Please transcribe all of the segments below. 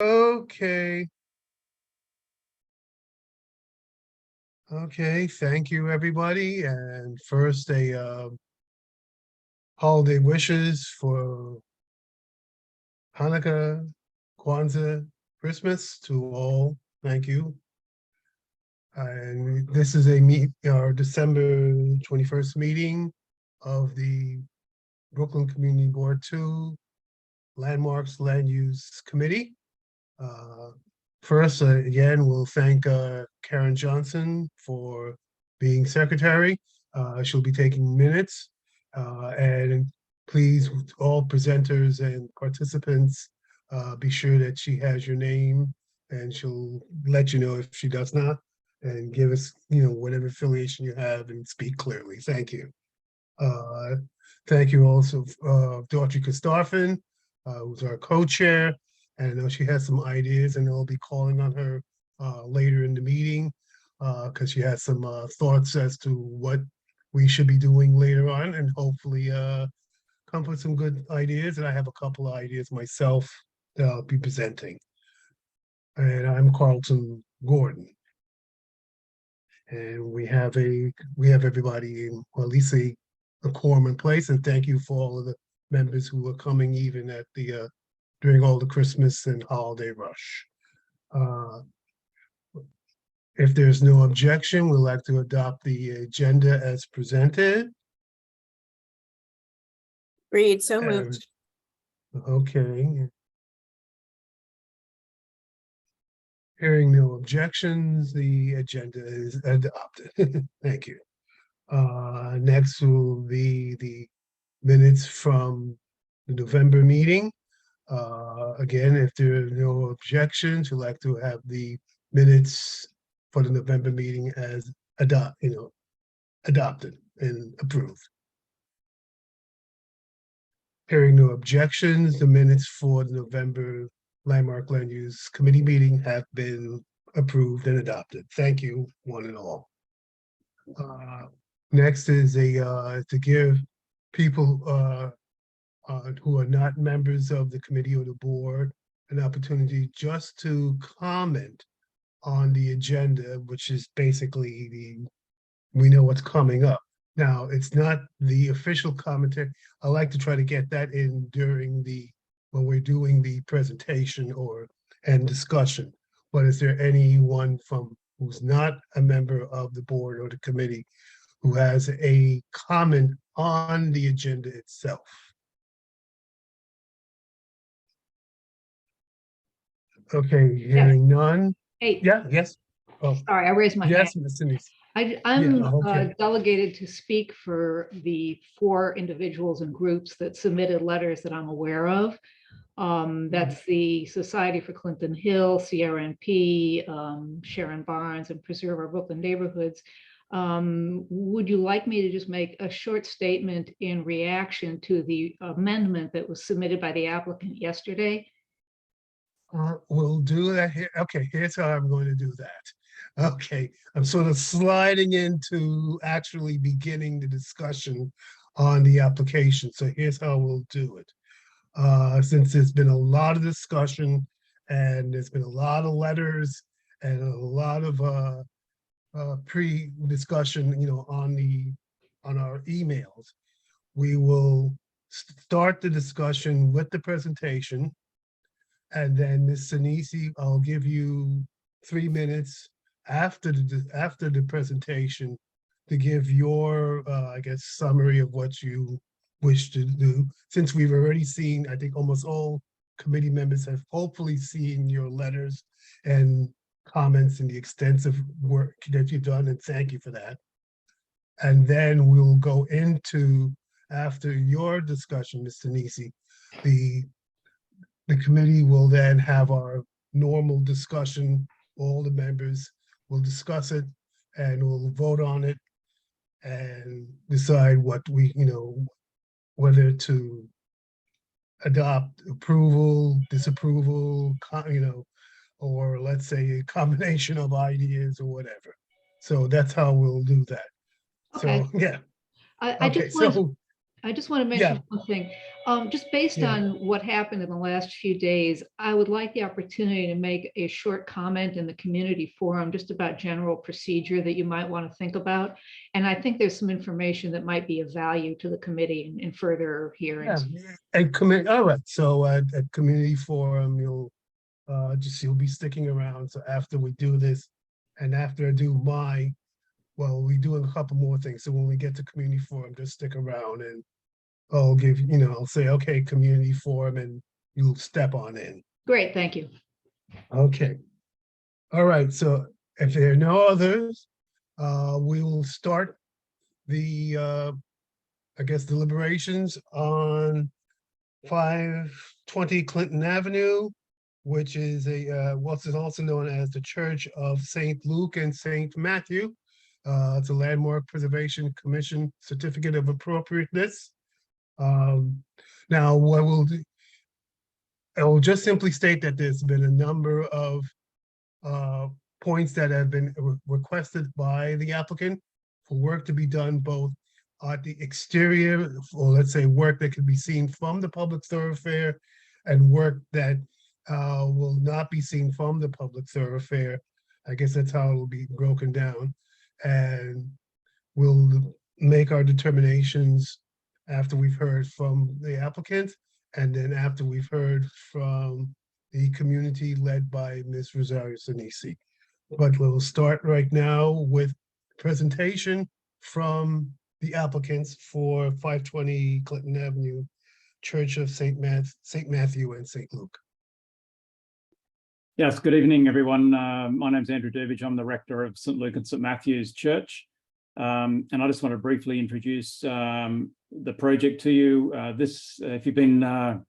Okay. Okay, thank you, everybody. And first, holiday wishes for Hanukkah, Kwanzaa, Christmas to all. Thank you. And this is our December 21st meeting of the Brooklyn Community Board 2 Landmarks Land Use Committee. Uh, First, again, we'll thank Karen Johnson for being secretary. She'll be taking minutes. And please, all presenters and participants, be sure that she has your name and she'll let you know if she does not, and give us, whatever affiliation you have and speak clearly. Thank you. Uh, Thank you also, Dorothy Christoffen, who's our co-chair. And I know she has some ideas, and I'll be calling on her later in the meeting because she has some thoughts as to what we should be doing later on, and hopefully come up with some good ideas. And I have a couple of ideas myself that I'll be presenting. And I'm Carlton Gordon. And we have everybody in, or at least a quorum in place. And thank you for all of the members who are coming even at the during all the Christmas and holiday rush. If there's no objection, we'd like to adopt the agenda as presented. Agreed, so moved. Okay. Hearing no objections, the agenda is adopted. Thank you. Next will be the minutes from the November meeting. Again, if there are no objections, we'd like to have the minutes for the November meeting as adopted and approved. Hearing no objections, the minutes for the November Landmark Land Use Committee meeting have been approved and adopted. Thank you, one and all. Next is to give people who are not members of the committee or the board an opportunity just to comment on the agenda, which is basically we know what's coming up. Now, it's not the official commentary. I like to try to get that in during when we're doing the presentation and discussion. But is there anyone who's not a member of the board or the committee who has a comment on the agenda itself? Okay, hearing none. Hey. Yeah, yes. Oh, sorry, I raised my hand. Yes, Ms. Denise. I'm delegated to speak for the 4 individuals and groups that submitted letters that I'm aware of. That's the Society for Clinton Hill, CRNP, Sharon Barnes, and Preserve Our Brooklyn Neighborhoods. Would you like me to just make a short statement in reaction to the amendment that was submitted by the applicant yesterday? We'll do that here. Okay, here's how I'm going to do that. Okay, I'm sort of sliding into actually beginning the discussion on the application. So here's how we'll do it. Since there's been a lot of discussion and there's been a lot of letters and a lot of pre-discussion, on our emails, we will start the discussion with the presentation. And then Ms. Sinisi, I'll give you 3 minutes after the presentation to give your, I guess, summary of what you wish to do. Since we've already seen, I think almost all committee members have hopefully seen your letters and comments and the extensive work that you've done, and thank you for that. And then we'll go into, after your discussion, Ms. Sinisi, the committee will then have our normal discussion. All the members will discuss it and we'll vote on it and decide what whether to adopt, approval, disapproval, or let's say a combination of ideas or whatever. So that's how we'll do that. Okay. So, yeah. I I just want to mention something. Just based on what happened in the last few days, I would like the opportunity to make a short comment in the community forum just about general procedure that you might want to think about. And I think there's some information that might be of value to the committee in further hearings. And all right. So at community forum, you'll be sticking around. So after we do this, and after I do we're doing a couple more things. So when we get to community forum, just stick around and I'll give, I'll say, okay, community forum, and you'll step on in. Great, thank you. Okay. All right. So if there are no others, we will start the, deliberations on 520 Clinton Avenue, which is what's also known as the Church of St. Luke and St. Matthew. It's a Landmark Preservation Commission Certificate of Appropriateness. Now, what we'll do, I will just simply state that there's been a number of points that have been requested by the applicant for work to be done both at the exterior, or let's say work that can be seen from the public thoroughfare, and work that will not be seen from the public thoroughfare. I guess that's how it will be broken down. And we'll make our determinations after we've heard from the applicant, and then after we've heard from the community led by Ms. Rosario Sinisi. But we'll start right now with presentation from the applicants for 520 Clinton Avenue, Church of St. Matthew and St. Luke. Yes, good evening, everyone. My name's Andrew Durbidge. I'm the rector of St. Luke and St. Matthew's Church. And I just want to briefly introduce the project to you. If you've been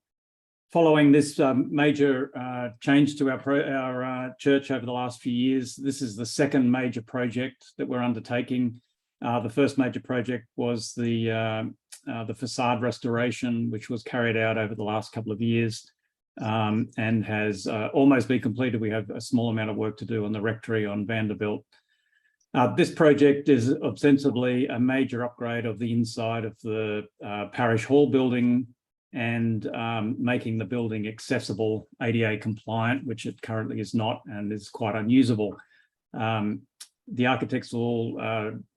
following this major change to our church over the last few years, this is the second major project that we're undertaking. The first major project was the facade restoration, which was carried out over the last couple of years and has almost been completed. We have a small amount of work to do on the rectory on Vanderbilt. This project is ostensibly a major upgrade of the inside of the parish hall building and making the building accessible, ADA compliant, which it currently is not and is quite unusable. The architects will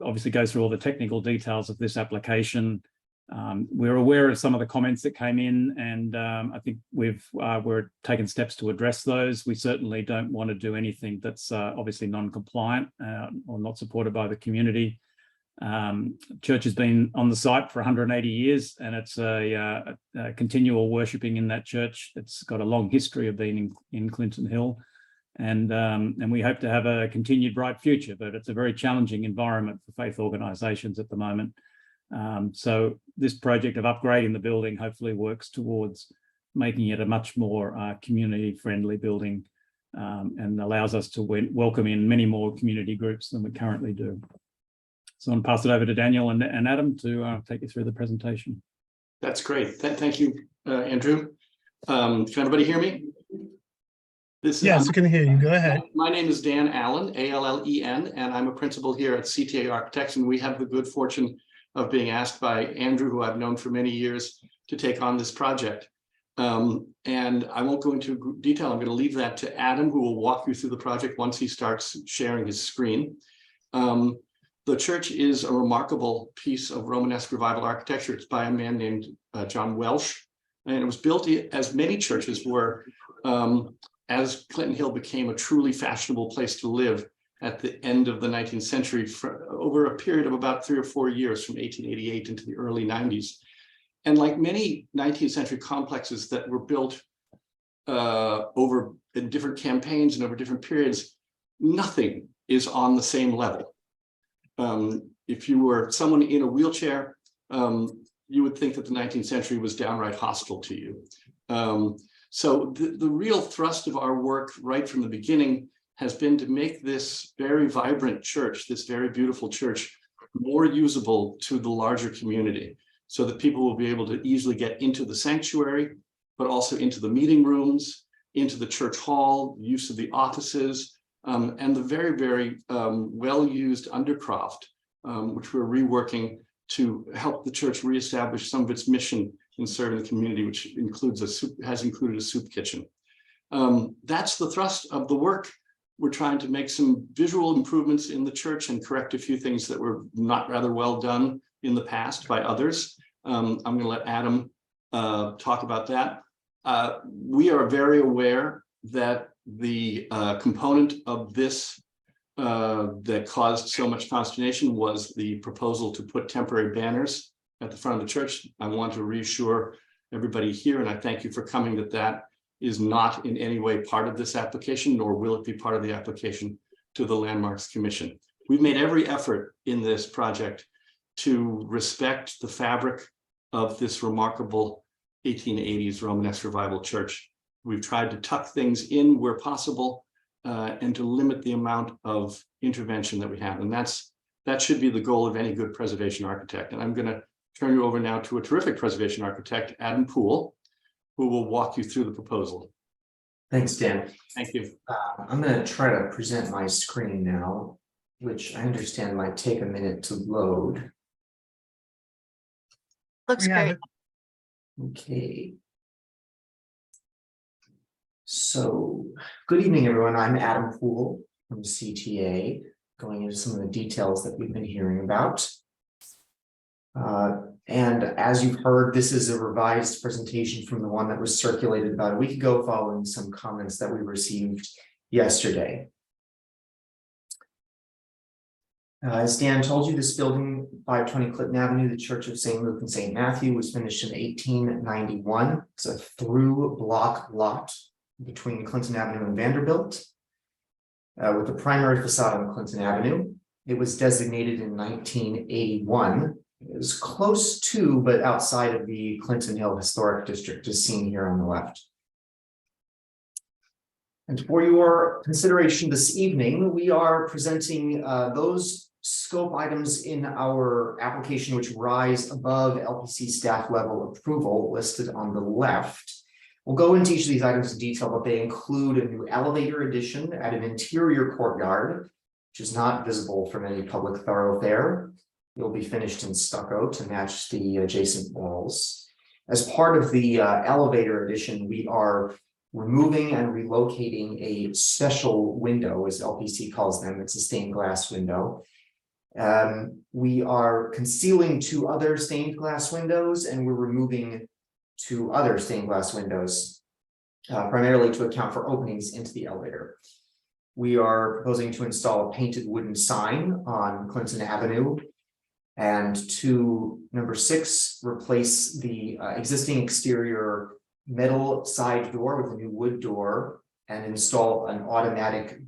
obviously go through all the technical details of this application. We're aware of some of the comments that came in, and I think we're taking steps to address those. We certainly don't want to do anything that's obviously non-compliant or not supported by the community. Church has been on the site for 180 years, and it's a continual worshipping in that church. It's got a long history of being in Clinton Hill, and we hope to have a continued bright future, but it's a very challenging environment for faith organisations at the moment. So this project of upgrading the building hopefully works towards making it a much more community-friendly building and allows us to welcome in many more community groups than we currently do. So I'm going to pass it over to Daniel and Adam to take you through the presentation. That's great. Thank you, Andrew. Can everybody hear me? Yes, I can hear you. Go ahead. My name is Dan Allen, A-L-L-E-N, and I'm a principal here at CTA Architects, and we have the good fortune of being asked by Andrew, who I've known for many years, to take on this project. And I won't go into detail. I'm going to leave that to Adam, who will walk you through the project once he starts sharing his screen. The church is a remarkable piece of Romanesque revival architecture. It's by a man named John Welsh, and it was built, as many churches were, as Clinton Hill became a truly fashionable place to live at the end of the 19th century, over a period of about 3 or 4 years, from 1888 into the early 90s. And like many 19th century complexes that were built over in different campaigns and over different periods, nothing is on the same level. If you were someone in a wheelchair, you would think that the 19th century was downright hostile to you. So the real thrust of our work right from the beginning has been to make this very vibrant church, this very beautiful church, more usable to the larger community, so that people will be able to easily get into the sanctuary, but also into the meeting rooms, into the church hall, use of the offices, and the very, very well-used undercroft, which we're reworking to help the church reestablish some of its mission in serving the community, which includes has included a soup kitchen. That's the thrust of the work. We're trying to make some visual improvements in the church and correct a few things that were not rather well done in the past by others. I'm going to let Adam talk about that. We are very aware that the component of this that caused so much consternation was the proposal to put temporary banners at the front of the church. I want to reassure everybody here, and I thank you for coming, that that is not in any way part of this application, nor will it be part of the application to the Landmarks Commission. We've made every effort in this project to respect the fabric of this remarkable 1880s Romanesque revival church. We've tried to tuck things in where possible and to limit the amount of intervention that we have. And that should be the goal of any good preservation architect. And I'm going to turn you over now to a terrific preservation architect, Adam Poole, who will walk you through the proposal. Thanks, Dan. Thank you. I'm going to try to present my screen now, which I understand might take a minute to load. Looks We have great. it. Okay. So, good evening, everyone. I'm Adam Poole from CTA, going into some of the details that we've been hearing about. And as you've heard, this is a revised presentation from the one that was circulated about a week ago, following some comments that we received yesterday. As Dan told you, this building, 520 Clinton Avenue, the Church of St. Luke and St. Matthew, was finished in 1891. It's a through block lot between Clinton Avenue and Vanderbilt, with the primary facade on Clinton Avenue. It was designated in 1981. It was close to, but outside of the Clinton Hill Historic District, as seen here on the left. And for your consideration this evening, we are presenting those scope items in our application which rise above LPC staff level approval listed on the left. We'll go into each of these items in detail, but they include a new elevator addition at an interior courtyard, which is not visible from any public thoroughfare. It will be finished in stucco to match the adjacent walls. As part of the elevator addition, we are removing and relocating a special window, as LPC calls them. It's a stained glass window. We are concealing 2 other stained glass windows, and we're removing 2 other stained glass windows, primarily to account for openings into the elevator. We are proposing to install a painted wooden sign on Clinton Avenue, and to number 6, replace the existing exterior metal side door with a new wood door and install an automatic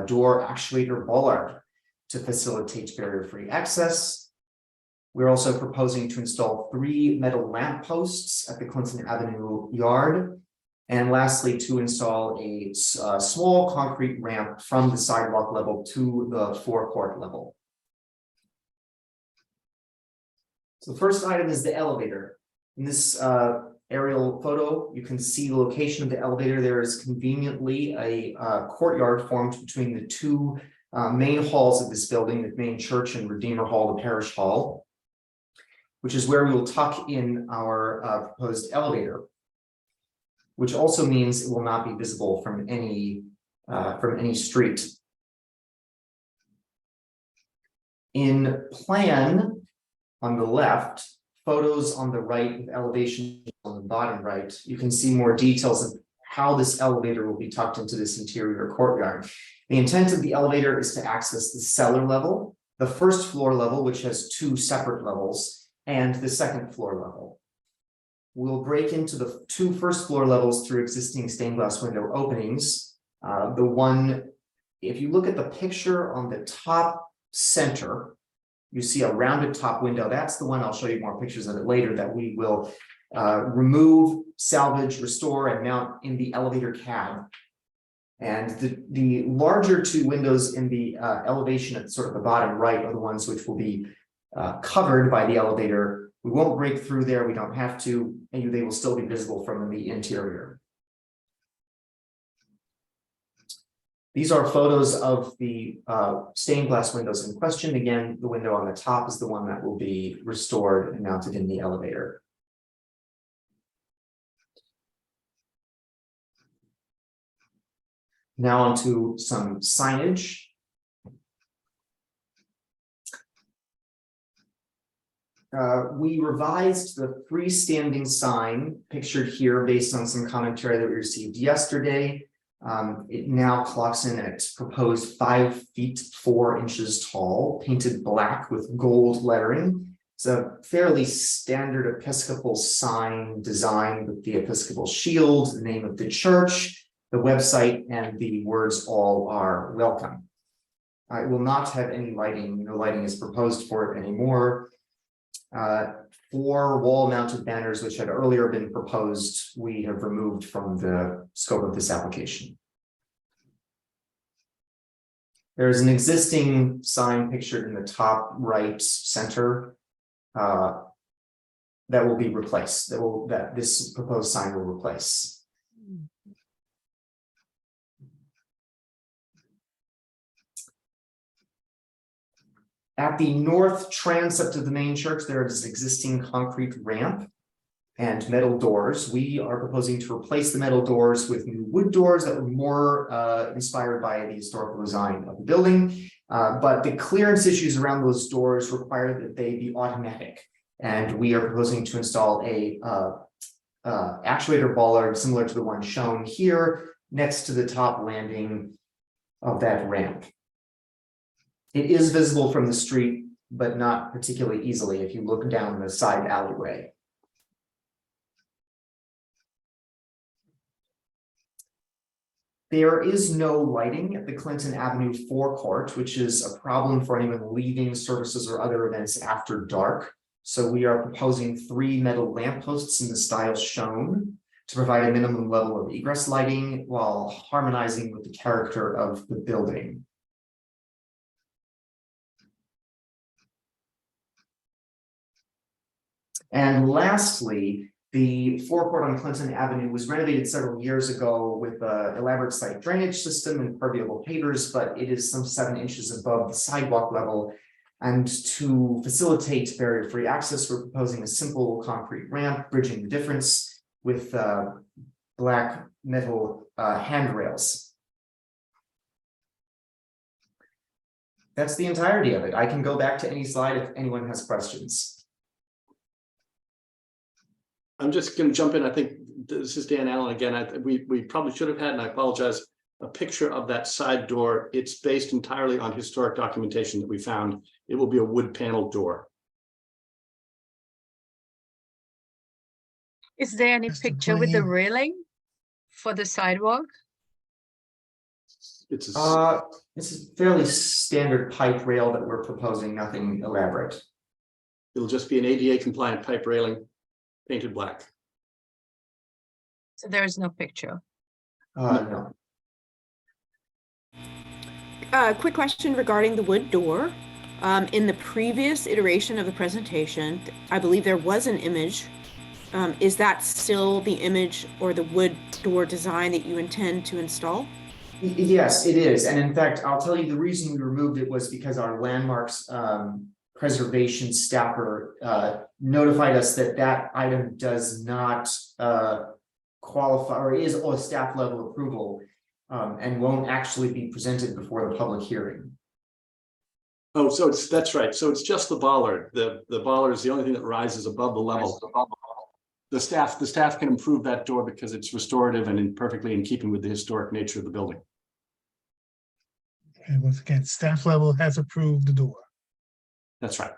door actuator bollard to facilitate barrier-free access. We're also proposing to install 3 metal lamp posts at the Clinton Avenue yard. And lastly, to install a small concrete ramp from the sidewalk level to the forecourt level. So the first item is the elevator. In this aerial photo, you can see the location of the elevator. There is conveniently a courtyard formed between the 2 main halls of this building, the main church and Redeemer Hall, the parish hall, which is where we will tuck in our proposed elevator, which also means it will not be visible from any street. In plan on the left, photos on the right with elevation on the bottom right, you can see more details of how this elevator will be tucked into this interior courtyard. The intent of the elevator is to access the cellar level, the first floor level, which has 2 separate levels, and the second floor level. We'll break into the 2 first floor levels through existing stained glass window openings. If you look at the picture on the top center, you see a rounded top window. That's the one, I'll show you more pictures of it later, that we will remove, salvage, restore, and mount in the elevator cab. And the larger 2 windows in the elevation at sort of the bottom right are the ones which will be covered by the elevator. We won't break through there, we don't have to, and they will still be visible from the interior. These are photos of the stained glass windows in question. Again, the window on the top is the one that will be restored and mounted in the elevator. Now on to some signage. We revised the freestanding sign pictured here based on some commentary that we received yesterday. It now clocks in at proposed 5 feet 4 inches tall, painted black with gold lettering. It's a fairly standard Episcopal sign design with the Episcopal shield, the name of the church, the website, and the words "all are welcome." It will not have any lighting. No lighting is proposed for it anymore. 4 wall-mounted banners, which had earlier been proposed, we have removed from the scope of this application. There is an existing sign pictured in the top right center that will be replaced. That this proposed sign will replace. At the north transept of the main church, there is an existing concrete ramp and metal doors. We are proposing to replace the metal doors with new wood doors that were more inspired by the historical design of the building. But the clearance issues around those doors require that they be automatic. And we are proposing to install a actuator bollard similar to the one shown here next to the top landing of that ramp. It is visible from the street, but not particularly easily if you look down the side alleyway. There is no lighting at the Clinton Avenue forecourt, which is a problem for anyone leaving services or other events after dark. So we are proposing 3 metal lampposts in the style shown to provide a minimum level of egress lighting while harmonizing with the character of the building. And lastly, the forecourt on Clinton Avenue was renovated several years ago with an elaborate site drainage system and permeable pavers, but it is some 7 inches above the sidewalk level. And to facilitate barrier-free access, we're proposing a simple concrete ramp bridging the difference with black metal handrails. That's the entirety of it. I can go back to any slide if anyone has questions. I'm just going to jump in. I think this is Dan Allen again. We probably should have had, and I apologize, a picture of that side door. It's based entirely on historic documentation that we found. It will be a wood paneled door. Is there any Just a picture with the plain- railing for the sidewalk? It's a, This is fairly standard pipe rail that we're proposing, nothing elaborate. it'll just be an ADA compliant pipe railing painted black. So there is no picture. No. Quick question regarding the wood door. In the previous iteration of the presentation, I believe there was an image. Is that still the image or the wood door design that you intend to install? Yes, it is. And in fact, I'll tell you the reason we removed it was because our landmarks preservation staffer notified us that that item does not qualify or is a staff level approval and won't actually be presented before the public hearing. Oh, so that's right. So it's just the bollard. The bollard is the only thing that rises above the level. The staff can improve that door because it's restorative and perfectly in keeping with the historic nature of the building. And once again, staff level has approved the door. That's right.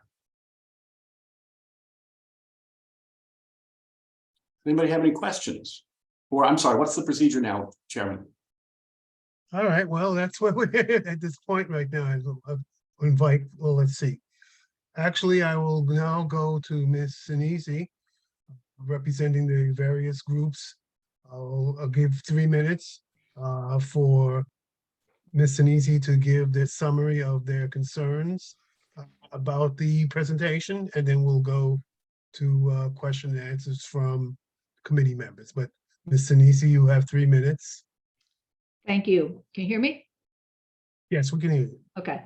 Anybody have any questions? Or I'm sorry, what's the procedure now, Chairman? All right, well, that's what we're at this point right now. I'll invite, well, let's see. Actually, I will now go to Ms. Sinisi, representing the various groups. I'll give 3 minutes for Ms. Sinisi to give the summary of their concerns about the presentation, and then we'll go to question and answers from committee members. But Ms. Sinisi, you have 3 minutes. Thank you. Can you hear me? Yes, we can hear you. Okay.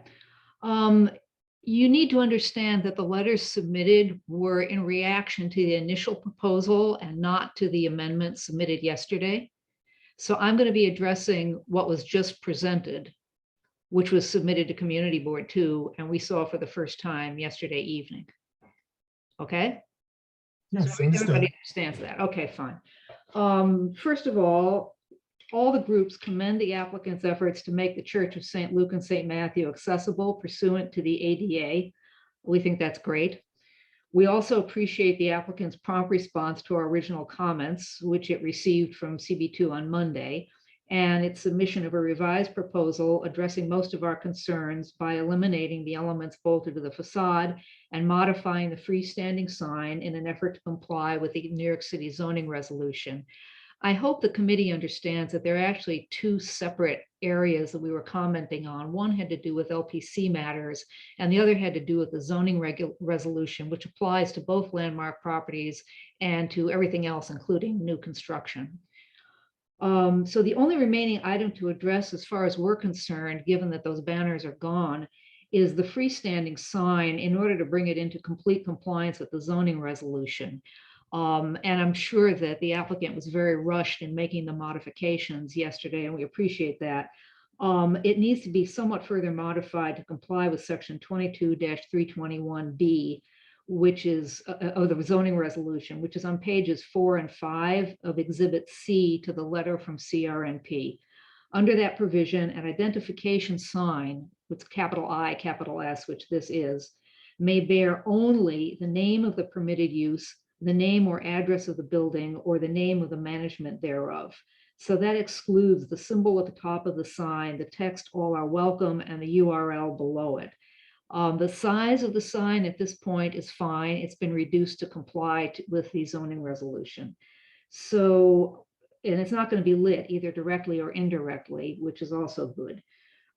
You need to understand that the letters submitted were in reaction to the initial proposal and not to the amendment submitted yesterday. So I'm going to be addressing what was just presented, which was submitted to Community Board 2, and we saw for the first time yesterday evening. Okay? Yes, So understood. everybody understands that. Okay, fine. First of all the groups commend the applicant's efforts to make the Church of St. Luke and St. Matthew accessible pursuant to the ADA. We think that's great. We also appreciate the applicant's prompt response to our original comments, which it received from CB2 on Monday, and its submission of a revised proposal addressing most of our concerns by eliminating the elements bolted to the facade and modifying the freestanding sign in an effort to comply with the New York City zoning resolution. I hope the committee understands that there are actually two separate areas that we were commenting on. One had to do with LPC matters, and the other had to do with the zoning resolution, which applies to both landmark properties and to everything else, including new construction. So the only remaining item to address as far as we're concerned, given that those banners are gone, is the freestanding sign in order to bring it into complete compliance with the zoning resolution. And I'm sure that the applicant was very rushed in making the modifications yesterday, and we appreciate that. It needs to be somewhat further modified to comply with section 22-321B, which is of the zoning resolution, which is on pages 4 and 5 of Exhibit C to the letter from CRNP. Under that provision, an identification sign, with capital I, capital S, which this is, may bear only the name of the permitted use, the name or address of the building, or the name of the management thereof. So that excludes the symbol at the top of the sign, the text, all are welcome, and the URL below it. The size of the sign at this point is fine. It's been reduced to comply with the zoning resolution. So, and it's not going to be lit either directly or indirectly, which is also good.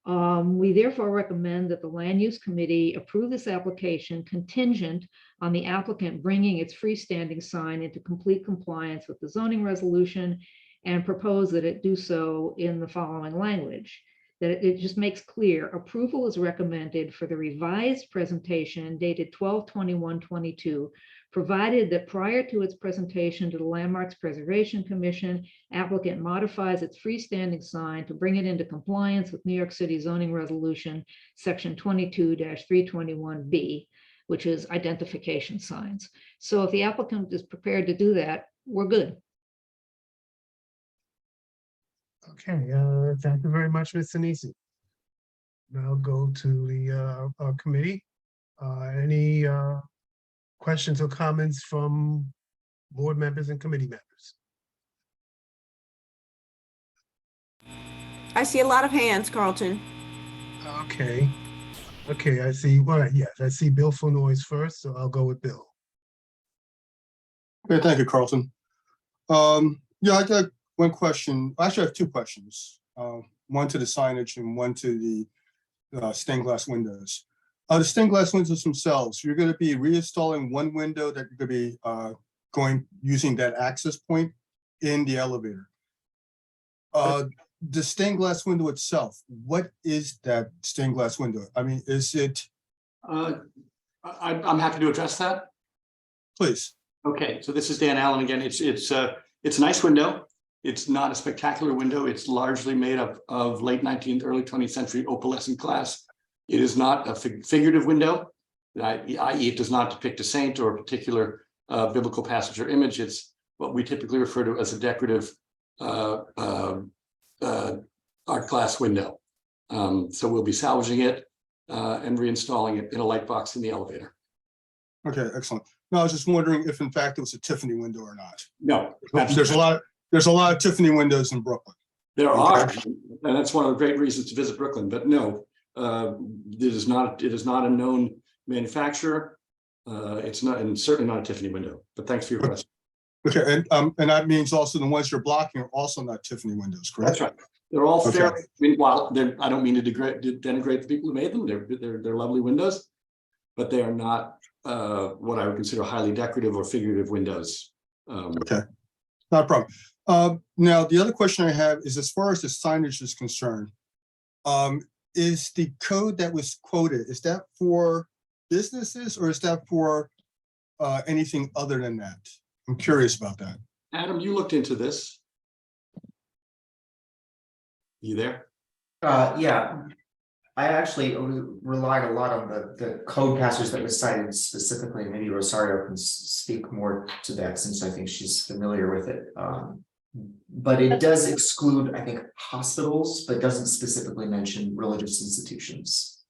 We therefore recommend that the Land Use Committee approve this application contingent on the applicant bringing its freestanding sign into complete compliance with the zoning resolution, and propose that it do so in the following language. That it just makes clear approval is recommended for the revised presentation dated 12/21/22, provided that prior to its presentation to the Landmarks Preservation Commission, applicant modifies its freestanding sign to bring it into compliance with New York City zoning resolution, section 22-321B, which is identification signs. So if the applicant is prepared to do that, we're good. Okay, thank you very much, Mr. Nisi. Now go to the our committee. Any questions or comments from board members and committee members? I see a lot of hands, Carlton. Okay. Okay, I see. Well, yes, I see Bill Funoy's first, so I'll go with Bill. Okay, thank you, Carlton. Yeah, I got one question. Actually, I have two questions. One to the signage and one to the stained glass windows. The stained glass windows themselves, you're going to be reinstalling one window that you're going to be using that access point in the elevator. The stained glass window itself, what is that stained glass window? I mean, is it? I'm happy to address that. Please. Okay, so this is Dan Allen again. It's a nice window. It's not a spectacular window. It's largely made of late 19th, early 20th century opalescent glass. It is not a figurative window, i.e. it does not depict a saint or a particular biblical passage or image. It's what we typically refer to as a decorative art glass window. So we'll be salvaging it and reinstalling it in a light box in the elevator. Okay, excellent. No, I was just wondering if in fact it was a Tiffany window or not. No, There's a lot of Tiffany windows in Brooklyn. There are, and that's one of the great reasons to visit Brooklyn. But no, it is not a known manufacturer. It's not, and certainly not a Tiffany window. But thanks for your question. Okay, and that means also the ones you're blocking are also not Tiffany windows, correct? That's right. They're all fairly. I mean, while I don't mean to denigrate the people who made them. They're lovely windows, but they are not what I would consider highly decorative or figurative windows. Okay, not a problem. Now, the other question I have is as far as the signage is concerned, is the code that was quoted, is that for businesses or is that for anything other than that? I'm curious about that. Adam, you looked into this. You there? Yeah, I actually relied a lot on the code passage that was cited specifically. Maybe Rosario can speak more to that since I think she's familiar with it. But it does exclude, I think, hospitals, but doesn't specifically mention religious institutions.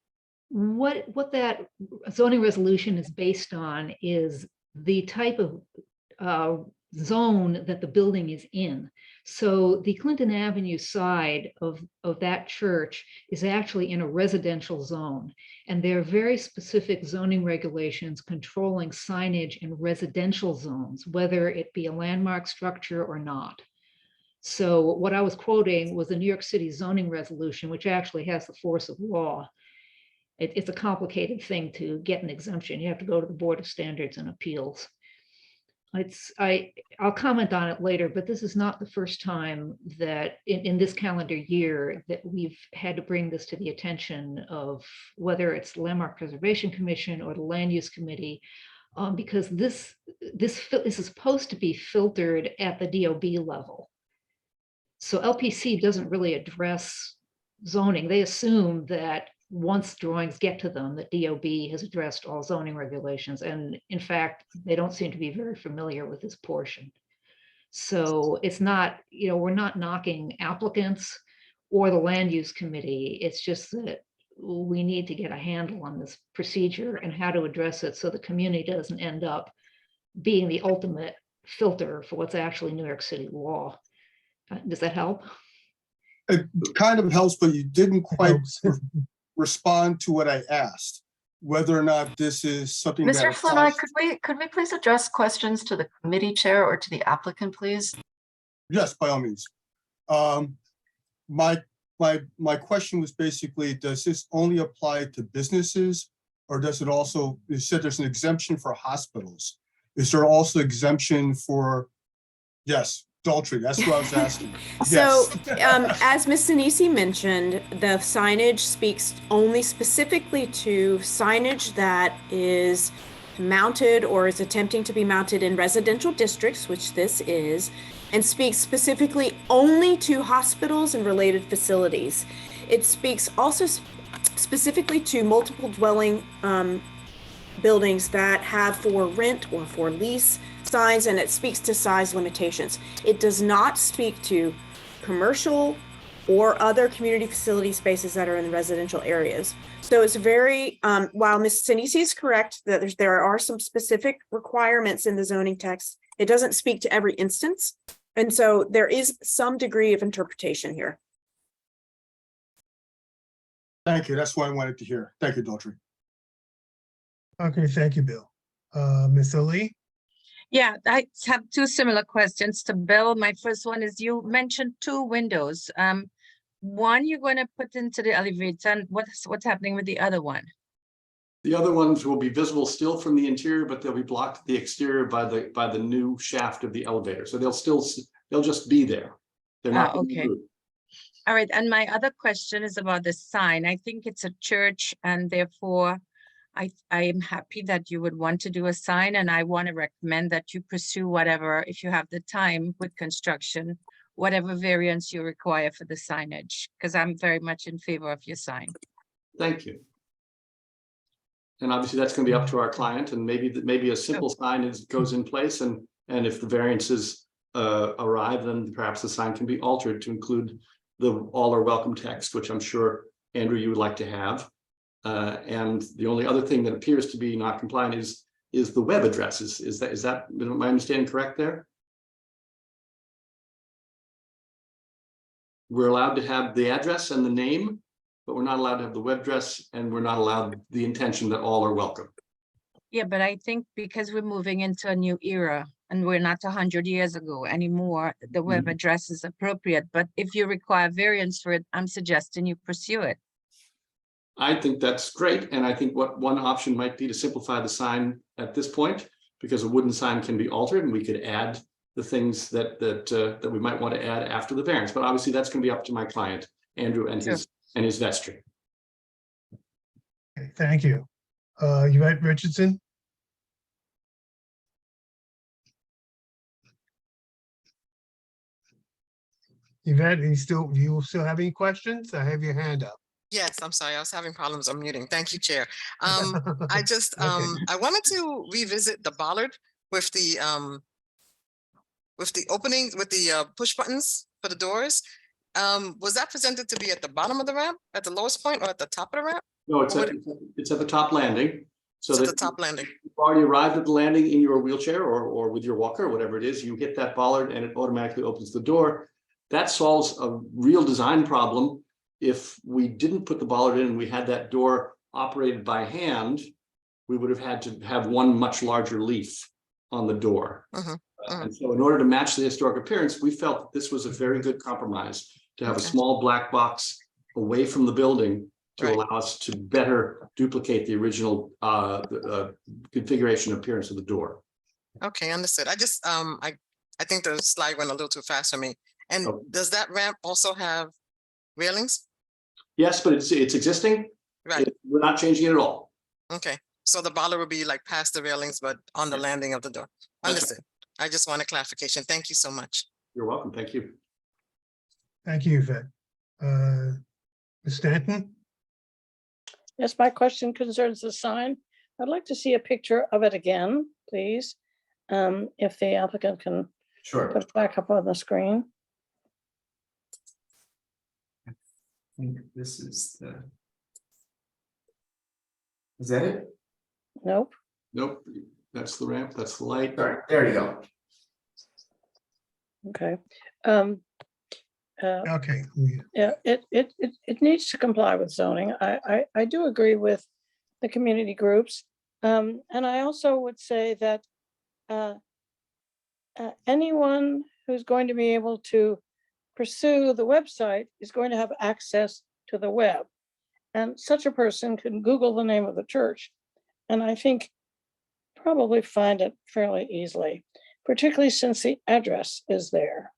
What that zoning resolution is based on is the type of zone that the building is in. So the Clinton Avenue side of that church is actually in a residential zone. And there are very specific zoning regulations controlling signage in residential zones, whether it be a landmark structure or not. So what I was quoting was the New York City zoning resolution, which actually has the force of law. It's a complicated thing to get an exemption. You have to go to the Board of Standards and Appeals. I'll comment on it later, but this is not the first time that in this calendar year that we've had to bring this to the attention of whether it's the Landmark Preservation Commission or the Land Use Committee, because this is supposed to be filtered at the DOB level. So LPC doesn't really address zoning. They assume that once drawings get to them, that DOB has addressed all zoning regulations. And in fact, they don't seem to be very familiar with this portion. So it's not, we're not knocking applicants or the land use committee. It's just that we need to get a handle on this procedure and how to address it so the community doesn't end up being the ultimate filter for what's actually New York City law. Does that help? It kind of helps, but you didn't quite respond to what I asked, whether or not this is something that Mr. Flournoy, could we please address questions to the committee chair or to the applicant, please? Yes, by all means. My question was basically, does this only apply to businesses, or does it also, you said there's an exemption for hospitals. Is there also exemption for, yes, adultery? That's what I was asking. So, Yes. as Ms. Sinisi mentioned, the signage speaks only specifically to signage that is mounted or is attempting to be mounted in residential districts, which this is, and speaks specifically only to hospitals and related facilities. It speaks also specifically to multiple dwelling buildings that have for rent or for lease signs, and it speaks to size limitations. It does not speak to commercial or other community facility spaces that are in residential areas. So it's very, while Ms. Sinisi is correct that there are some specific requirements in the zoning text, it doesn't speak to every instance. And so there is some degree of interpretation here. Thank you. That's what I wanted to hear. Thank you, Daltrey. Okay, thank you, Bill. Ms. Ali? Yeah, I have two similar questions to Bill. My first one is you mentioned two windows. One you're going to put into the elevator, and what's happening with the other one? The other ones will be visible still from the interior, but they'll be blocked at the exterior by the new shaft of the elevator. So they'll just be there. They're not. Okay. All right. And my other question is about the sign. I think it's a church, and therefore I am happy that you would want to do a sign, and I want to recommend that you pursue whatever, if you have the time with construction, whatever variance you require for the signage, because I'm very much in favor of your sign. Thank you. And obviously that's going to be up to our client, and maybe a simple sign goes in place, and if the variances arrive, then perhaps the sign can be altered to include the all are welcome text, which I'm sure, Andrew, you would like to have. And the only other thing that appears to be not compliant is the web address. Is that my understanding correct there? We're allowed to have the address and the name, but we're not allowed to have the web address, and we're not allowed the intention that all are welcome. Yeah, but I think because we're moving into a new era and we're not 100 years ago anymore, the web address is appropriate. But if you require variance for it, I'm suggesting you pursue it. I think that's great. And I think what one option might be to simplify the sign at this point, because a wooden sign can be altered, and we could add the things that we might want to add after the variance. But obviously that's going to be up to my client, Andrew, and his vestry. thank you. Yvette Richardson? Yvette, you still have any questions? I have your hand up. Yes, I'm sorry, I was having problems unmuting. Thank you, Chair. I just, Okay. I wanted to revisit the bollard with the opening, with the push buttons for the doors. Was that presented to be at the bottom of the ramp, at the lowest point, or at the top of the ramp? No, it's Or at, it's at the top landing. So It's at that the top landing. you've already arrived at the landing in your wheelchair or with your walker, whatever it is, you hit that bollard and it automatically opens the door. That solves a real design problem. If we didn't put the bollard in and we had that door operated by hand, we would have had to have one much larger leaf on the door. And so in order to match the historic appearance, we felt that this was a very good compromise to have a Okay. small black box away from the building to Right. allow us to better duplicate the original configuration appearance of the door. Okay, understood. I just, I think the slide went a little too fast for me. And Oh. does that ramp also have railings? Yes, but it's existing. Right, We're not changing it at all. okay. So the bollard will be like past the railings, but on the landing of the door. That's right. Understood. I just want a clarification. Thank you so much. You're welcome. Thank you. Thank you, Yvette. Ms. Stanton? Yes, my question concerns the sign. I'd like to see a picture of it again, please. If the applicant can Sure. put it back up on the screen. I think this is the. Is that it? Nope. Nope. That's the ramp. That's the light. Sorry, there you go. Okay. Okay. Yeah, it needs to comply with zoning. I do agree with the community groups. And I also would say that anyone who's going to be able to pursue the website is going to have access to the web. And such a person can Google the name of the church, and I think probably find it fairly easily, particularly since the address is there.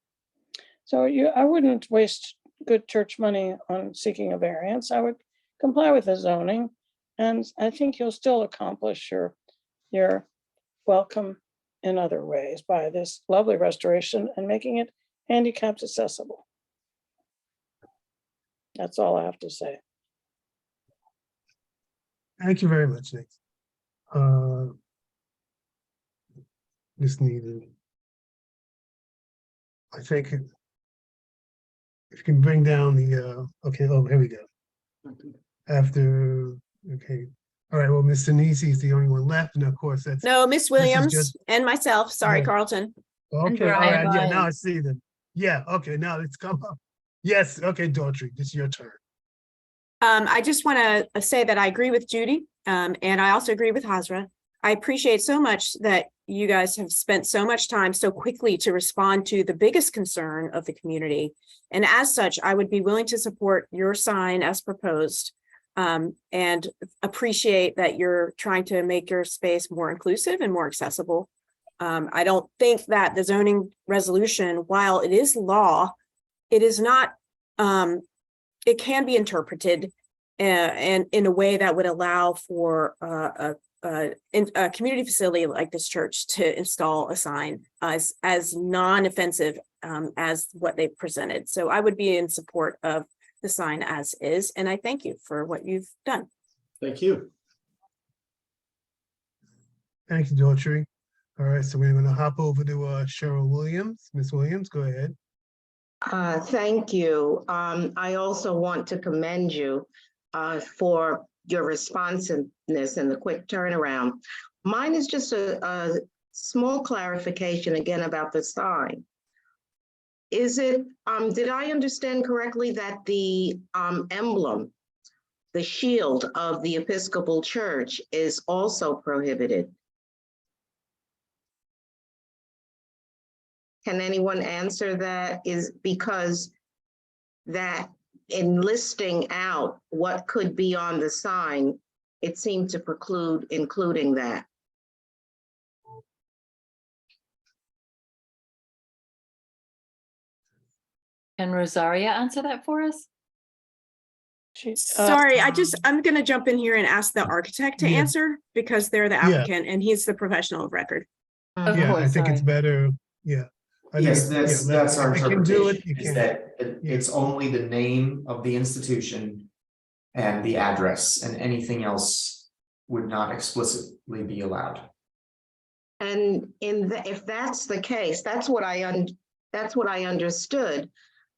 So I wouldn't waste good church money on seeking a variance. I would comply with the zoning, and I think you'll still accomplish your welcome in other ways by this lovely restoration and making it handicapped accessible. That's all I have to say. Thank you very much, Nick. This needed. I think if you can bring down the, okay, oh, here we go. After, okay. All right, well, Mr. Nisi is the only one left, and of course, that's. No, Miss Williams just- and myself. Sorry, Right. Carlton. Okay, all Brian. right, yeah, now I see them. Yeah, okay, now it's come up. Yes, okay, Daughtry, it's your turn. I just want to say that I agree with Judy, and I also agree with Hazra. I appreciate so much that you guys have spent so much time so quickly to respond to the biggest concern of the community. And as such, I would be willing to support your sign as proposed, and appreciate that you're trying to make your space more inclusive and more accessible. I don't think that the zoning resolution, while it is law, it is not, it can be interpreted and in a way that would allow for a community facility like this church to install a sign as non-offensive as what they presented. So I would be in support of the sign as is, and I thank you for what you've done. Thank you. Thank you, Daughtry. All right, so we're gonna hop over to Cheryl Williams. Ms. Williams, go ahead. Thank you. I also want to commend you for your responsiveness and the quick turnaround. Mine is just a small clarification again about the sign. Is it, did I understand correctly that the emblem, the shield of the Episcopal Church is also prohibited? Can anyone answer that? Is because that in listing out what could be on the sign, it seemed to preclude including that. Can Rosaria answer that for us? Sorry, I'm gonna jump in here and ask the architect to Yeah. answer because they're the Yeah. applicant and he's the professional of record. Of Yeah, I course, think it's sorry. better, yeah. I think Yes, it's- yeah, that's our if they can do it, interpretation, you is can. that Yeah. it's only the name of the institution and the address, and anything else would not explicitly be allowed. And if that's the case, that's what I understood.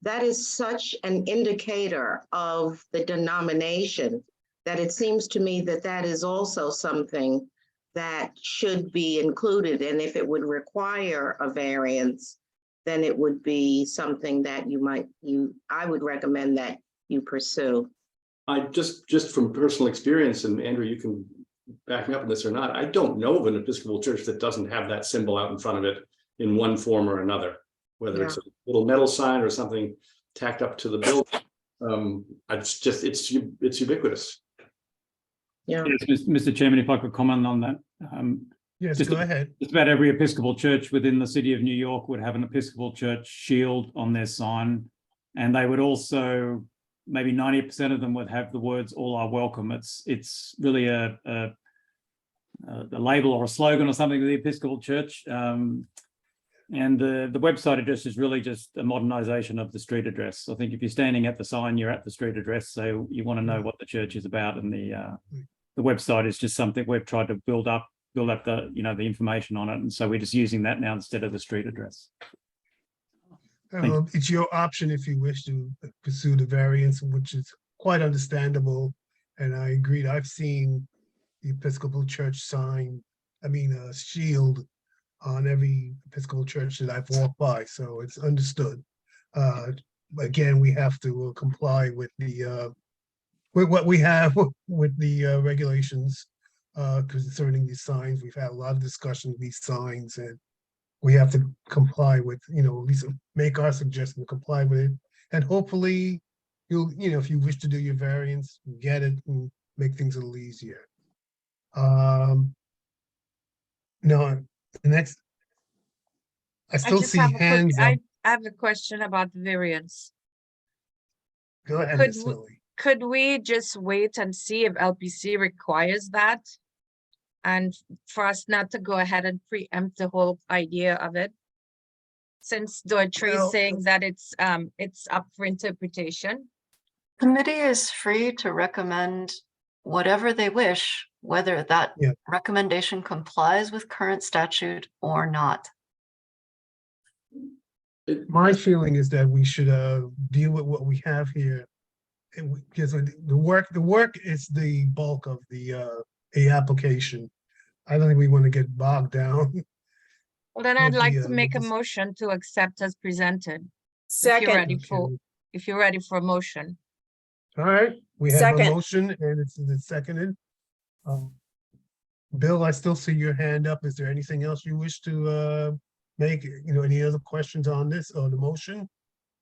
That is such an indicator of the denomination that it seems to me that that is also something that should be included. And if it would require a variance, then it would be something that I would recommend that you pursue. I just from personal experience, and Andrew, you can back me up on this or not, I don't know of an Episcopal church that doesn't have that symbol out in front of it in one form or another, whether it's a little metal sign or something tacked up to the building. It's ubiquitous. Yeah. Yes, Mr. Chairman, if I could comment on that. Yes, Just go ahead. Just about every Episcopal church within the city of New York would have an Episcopal church shield on their sign. And they would also, maybe 90% of them would have the words "all are welcome." It's really a label or a slogan or something of the Episcopal Church. And the website address is really just a modernization of the street address. I think if you're standing at the sign, you're at the street address. So you want to know what the church is about, and the website is just something we've tried to build up the the information on it, and so we're just using that now instead of the street address. It's your option if you wish to pursue the variance, which is quite understandable. And I agreed. I've seen the Episcopal Church sign, shield on every Episcopal church that I've walked by, so it's understood. Again, we have to comply with the with what we have with the regulations concerning these signs. We've had a lot of discussion with these signs, and we have to comply with, at least make our suggestion to comply with it. And hopefully you'll, if you wish to do your variance, get it and make things a little easier. No, the next, I still see hands up. I have a question about the variance. Go ahead, Ms. Lilly. Could we just wait and see if LPC requires that? And for us not to go ahead and preempt the whole idea of it? Since Dorothy is saying that it's up for interpretation. Committee is free to recommend whatever they wish, whether that recommendation complies with current statute or not. My feeling is that we should deal with what we have here, because the work is the bulk of the application. I don't think we want to get bogged down. Well, then I'd like to make a motion to accept as presented. Second. If you're ready for a motion. All right, we have Second. a motion and it's seconded. Bill, I still see your hand up. Is there anything else you wish to make? Any other questions on this or the motion?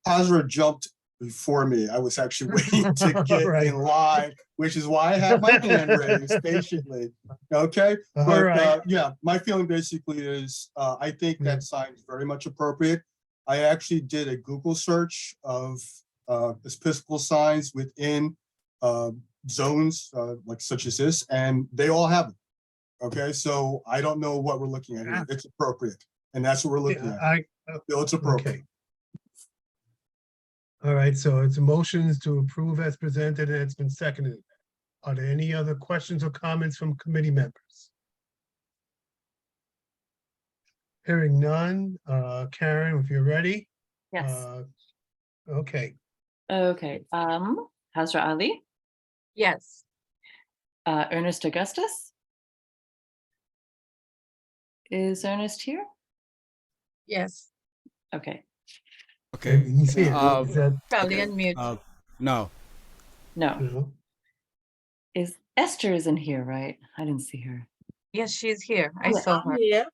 Hazra jumped before me. I was actually waiting to get in line, which is why I have my hand raised patiently. Okay, but yeah, my feeling basically is I think that sign is very much appropriate. I actually did a Google search of Episcopal signs within zones like such as this, and they all have them. Okay, so I don't know what we're looking at here. It's appropriate, and that's what we're looking at. Bill, it's appropriate. Okay. All right, so it's a motion to approve as presented and it's been seconded. Are there any other questions or comments from committee members? Hearing none. Karen, if you're ready. Yes. Okay. Okay. Hazra Ali, Yes. Ernest Augustus. Is Ernest here? Yes. Okay. Okay. He's here. Probably unmute. No. No. Is Esther isn't here, right? I didn't see her. Yes, she's here. I saw her. Yeah.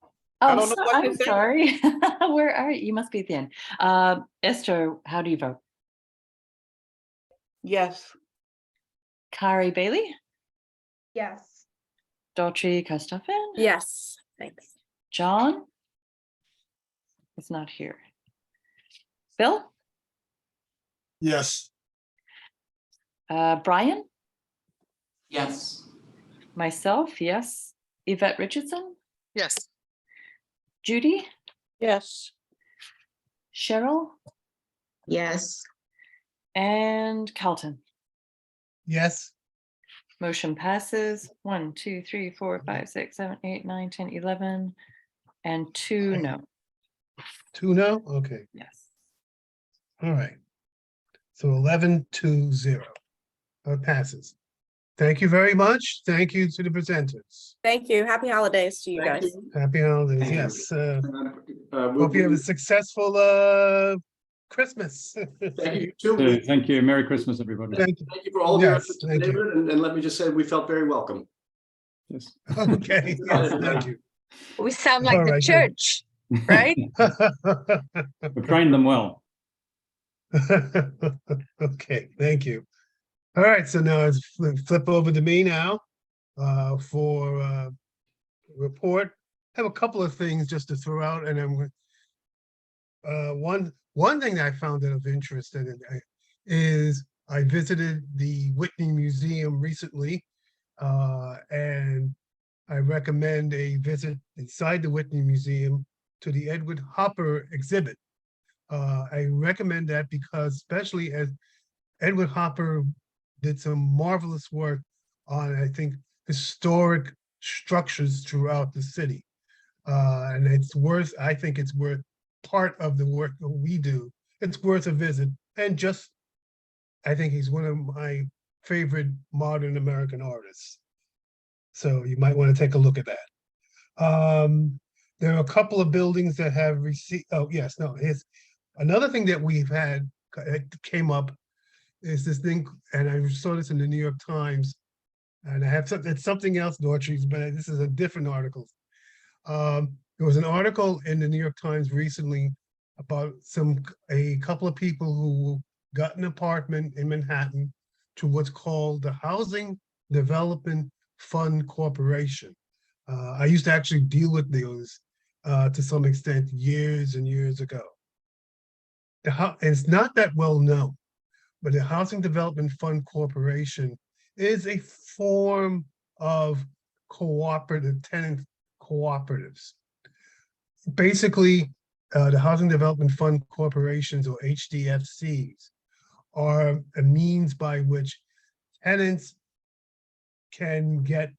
Oh, I'm sorry. Where are you? You must be at the end. Esther, how do you vote? Yes. Kari Bailey? Yes. Daughtry Kostofan? Yes, thanks. John? It's not here. Bill? Yes. Brian, Yes. myself, yes. Yvette Richardson, Yes. Judy, Yes. Cheryl, Yes. and Carlton. Yes. Motion passes 1, 2, 3, 4, 5, 6, 7, 8, 9, 10, 11, and 2 no. 2 no? Okay, Yes. all right. So 11-0. Passes. Thank you very much. Thank you to the presenters. Thank you. Happy holidays to you guys. Happy holidays, Thank you. yes. We'll- Hope you have a successful Christmas. Thank you too. So thank you. Merry Christmas, everybody. Thank you. Thank you for all of your Yes, efforts thank today, you. and let me just say, we felt very welcome. Yes. Okay, yes, thank you. We sound like All the right, good. church, right? We've trained them well. Okay, thank you. All right, so now it's flip over to me now for report. I have a couple of things just to throw out, and I'm one thing that I found of interest in it is I visited the Whitney Museum recently, and I recommend a visit inside the Whitney Museum to the Edward Hopper exhibit. I recommend that because especially as Edward Hopper did some marvelous work on, I think, historic structures throughout the city. And I think it's worth part of the work that we do. It's worth a visit. And just, I think he's one of my favorite modern American artists. So you might want to take a look at that. There are a couple of buildings that have received, another thing that we've had, it came up, is this thing, and I saw this in the New York Times, and I have it's something else, Dortrees, but this is a different article. There was an article in the New York Times recently about a couple of people who got an apartment in Manhattan to what's called the Housing Development Fund Corporation. I used to actually deal with those to some extent years and years ago. It's not that well known, but the Housing Development Fund Corporation is a form of tenant cooperatives. Basically, the Housing Development Fund Corporations, or HDFCs, are a means by which tenants can get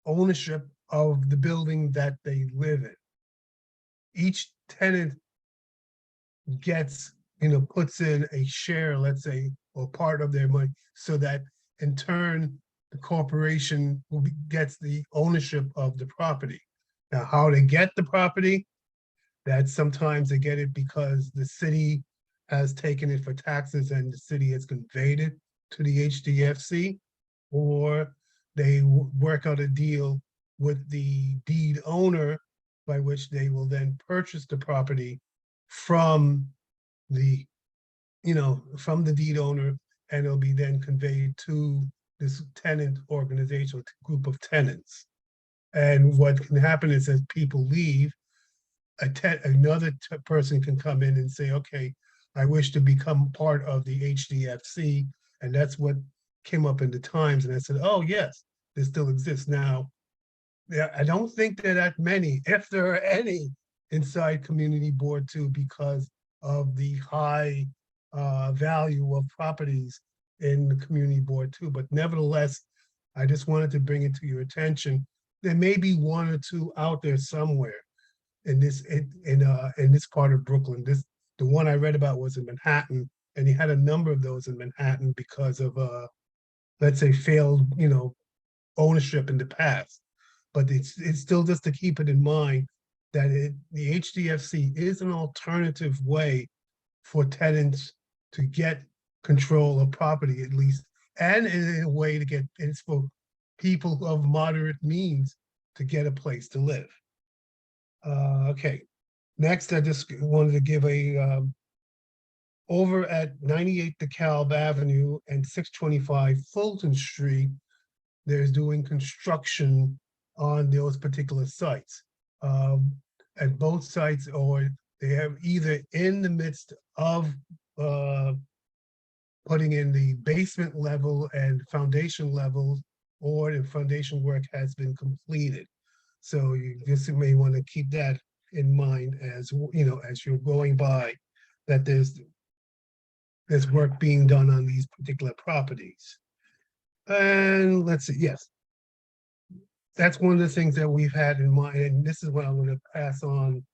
ownership of the building that they live in. Each tenant gets, puts in a share, let's say, or part of their money, so that in turn, the corporation gets the ownership of the property. Now, how they get the property, that sometimes they get it because the city has taken it for taxes and the city has conveyed it to the HDFC, or they work out a deal with the deed owner by which they will then purchase the property from the deed owner, and it'll be then conveyed to this tenant organization, group of tenants. And what can happen is as people leave, another person can come in and say, okay, I wish to become part of the HDFC. And that's what came up in the Times. And I said, oh yes, this still exists now. Yeah, I don't think there are that many, if there are any, inside Community Board 2 because of the high value of properties in the Community Board 2. But nevertheless, I just wanted to bring it to your attention. There may be one or two out there somewhere in this part of Brooklyn. The one I read about was in Manhattan, and he had a number of those in Manhattan because of let's say failed ownership in the past. But it's still just to keep it in mind that the HDFC is an alternative way for tenants to get control of property, at least, and in a way it's for people of moderate means to get a place to live. Okay, next I just wanted to give over at 98 DeKalb Avenue and 625 Fulton Street, there's doing construction on those particular sites. At both sites, or they have either in the midst of putting in the basement level and foundation level, or the foundation work has been completed. So you just may want to keep that in mind as, you know, as you're going by, that there's work being done on these particular properties. And let's see, yes. That's one of the things that we've had in mind, and this is what I'm going to pass on.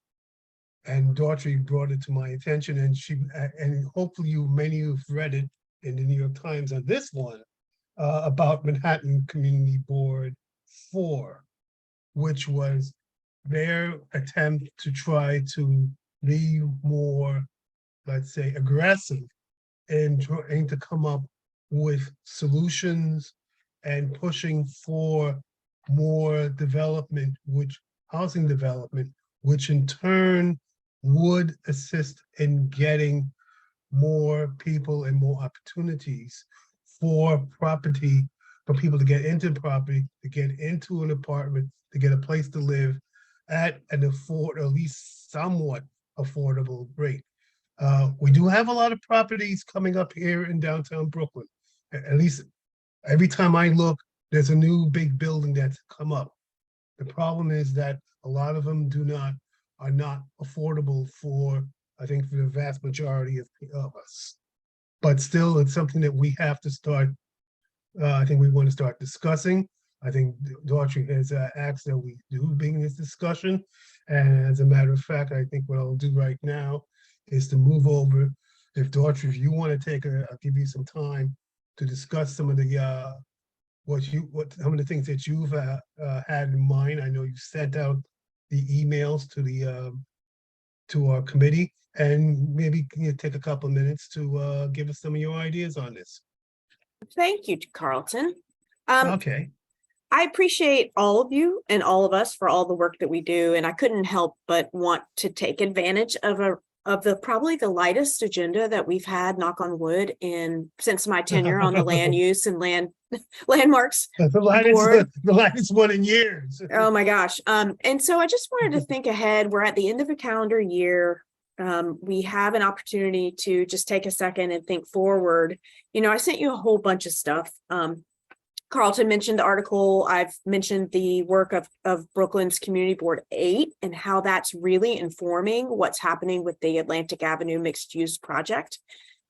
And Daughtry brought it to my attention, and hopefully many of you've read it in the New York Times on this one, about Manhattan Community Board 4, which was their attempt to try to be more, let's say, aggressive in trying to come up with solutions and pushing for more development, housing development, which in turn would assist in getting more people and more opportunities for property, for people to get into property, to get into an apartment, to get a place to live at an at least somewhat affordable rate. We do have a lot of properties coming up here in downtown Brooklyn. At least every time I look, there's a new big building that's come up. The problem is that a lot of them are not affordable for, I think, for the vast majority of us. But still, it's something that we have to start, I think we want to start discussing. I think Daughtry has asked that we do bring this discussion. And as a matter of fact, I think what I'll do right now is to move over. If Daughtry, if you want to I'll give you some time to discuss some of the some of the things that you've had in mind. I know you sent out the emails to our committee, and maybe can you take a couple of minutes to give us some of your ideas on this? Thank you, Carlton. Okay. I appreciate all of you and all of us for all the work that we do, and I couldn't help but want to take advantage of probably the lightest agenda that we've had, knock on wood, since my tenure on the land use and landmarks board. The lightest one in years. Oh my gosh. And so I just wanted to think ahead. We're at the end of the calendar year. We have an opportunity to just take a second and think forward. You know, I sent you a whole bunch of stuff. Carlton mentioned the article. I've mentioned the work of Brooklyn's Community Board 8 and how that's really informing what's happening with the Atlantic Avenue mixed use project.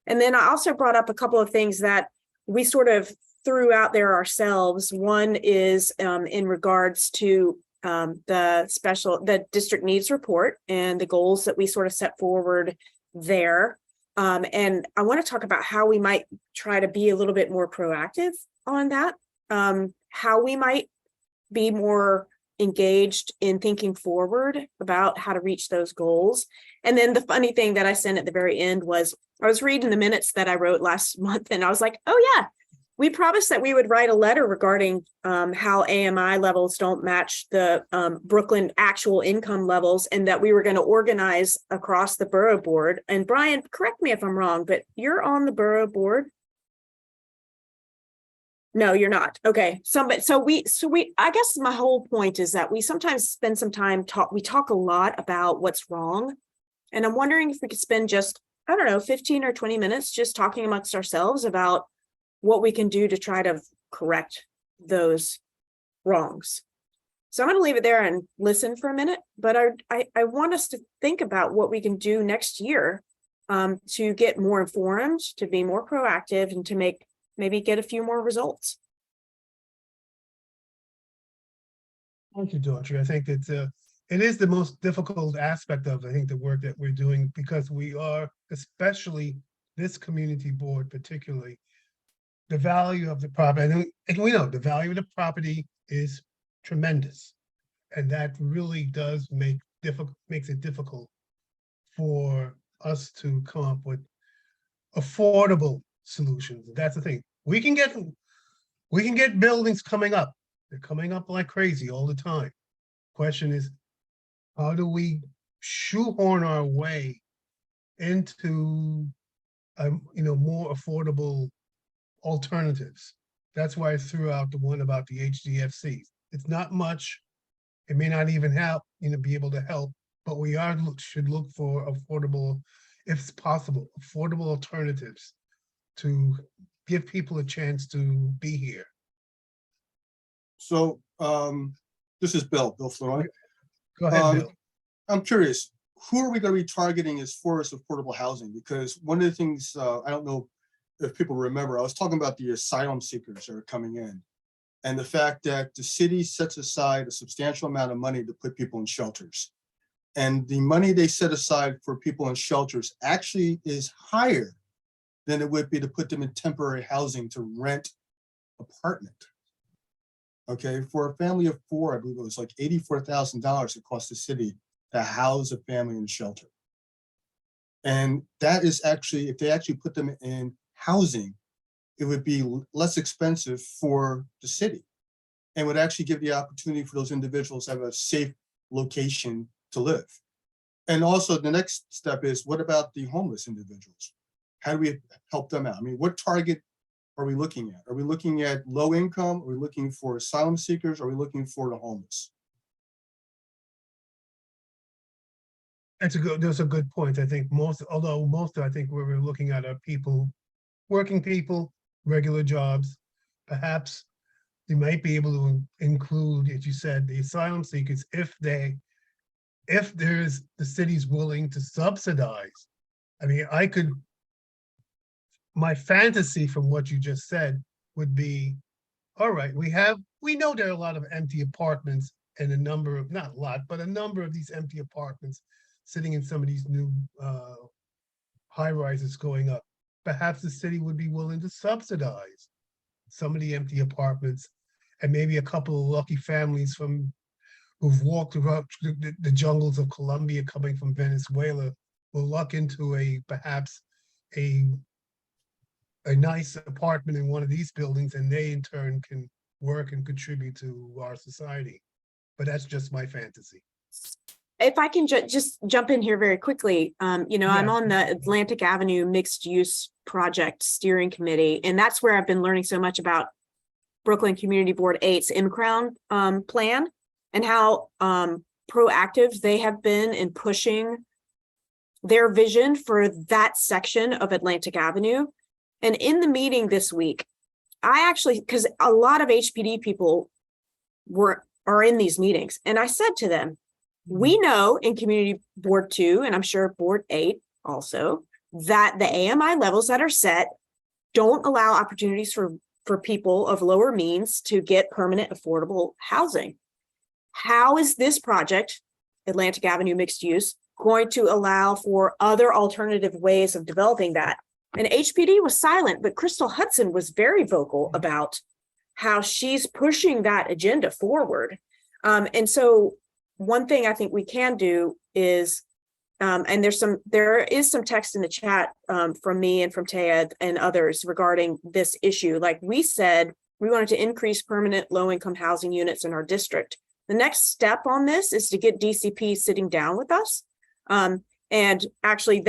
And then I also brought up a couple of things that we sort of threw out there ourselves. One is in regards to the district needs report and the goals that we sort of set forward there. And I want to talk about how we might try to be a little bit more proactive on that. How we might be more engaged in thinking forward about how to reach those goals. And then the funny thing that I sent at the very end was I was reading the minutes that I wrote last month, and I was like, oh yeah, we promised that we would write a letter regarding how AMI levels don't match the Brooklyn actual income levels, and that we were going to organize across the borough board. And Brian, correct me if I'm wrong, but you're on the borough board. No, you're not. Okay. So I guess my whole point is that we sometimes spend some time we talk a lot about what's wrong. And I'm wondering if we could spend just, I don't know, 15 or 20 minutes just talking amongst ourselves about what we can do to try to correct those wrongs. So I'm going to leave it there and listen for a minute, but I want us to think about what we can do next year to get more informed, to be more proactive, and to maybe get a few more results. Thank you, Daughtry. I think it is the most difficult aspect of, I think, the work that we're doing, because we are, especially this community board particularly, the value of the property, and we know the value of the property is tremendous. And that really does makes it difficult for us to come up with affordable solutions. That's the thing. We can get buildings coming up. They're coming up like crazy all the time. Question is, how do we shoehorn our way into more affordable alternatives? That's why I threw out the one about the HDFCs. It's not much. It may not even help, be able to help, but we should look for affordable, if it's possible, affordable alternatives to give people a chance to be here. So this is Bill Floyd. Go ahead, Bill. I'm curious, who are we going to be targeting as far as affordable housing? Because one of the things, I don't know if people remember, I was talking about the asylum seekers that are coming in, and the fact that the city sets aside a substantial amount of money to put people in shelters. And the money they set aside for people in shelters actually is higher than it would be to put them in temporary housing to rent apartment. Okay, for a family of four, I believe it was like $84,000 it cost the city to house a family in shelter. And that is actually, if they actually put them in housing, it would be less expensive for the city and would actually give the opportunity for those individuals to have a safe location to live. And also the next step is, what about the homeless individuals? How do we help them out? I mean, what target are we looking at? Are we looking at low income? Are we looking for asylum seekers? Are we looking for the homeless? Those are good points. I think most I think where we're looking at are people, working people, regular jobs. Perhaps they might be able to include, as you said, the asylum seekers if the city's willing to subsidize. I mean, my fantasy from what you just said would be, all right, we know there are a lot of empty apartments and a number of these empty apartments sitting in some of these new high rises going up. Perhaps the city would be willing to subsidize some of the empty apartments, and maybe a couple of lucky families who've walked around the jungles of Colombia coming from Venezuela will luck into perhaps a nice apartment in one of these buildings, and they in turn can work and contribute to our society. But that's just my fantasy. If I can just jump in here very quickly, I'm on the Atlantic Avenue Mixed Use Project Steering Committee, and that's where I've been learning so much about Brooklyn Community Board 8's M-Crown plan and how proactive they have been in pushing their vision for that section of Atlantic Avenue. And in the meeting this week, because a lot of HPD people are in these meetings, and I said to them, we know in Community Board 2, and I'm sure Board 8 also, that the AMI levels that are set don't allow opportunities for people of lower means to get permanent affordable housing. How is this project, Atlantic Avenue Mixed Use, going to allow for other alternative ways of developing that? And HPD was silent, but Crystal Hudson was very vocal about how she's pushing that agenda forward. And so one thing I think we can do is, and there is some text in the chat from me and from Taya and others regarding this issue. Like we said, we wanted to increase permanent low-income housing units in our district. The next step on this is to get DCP sitting down with us. And actually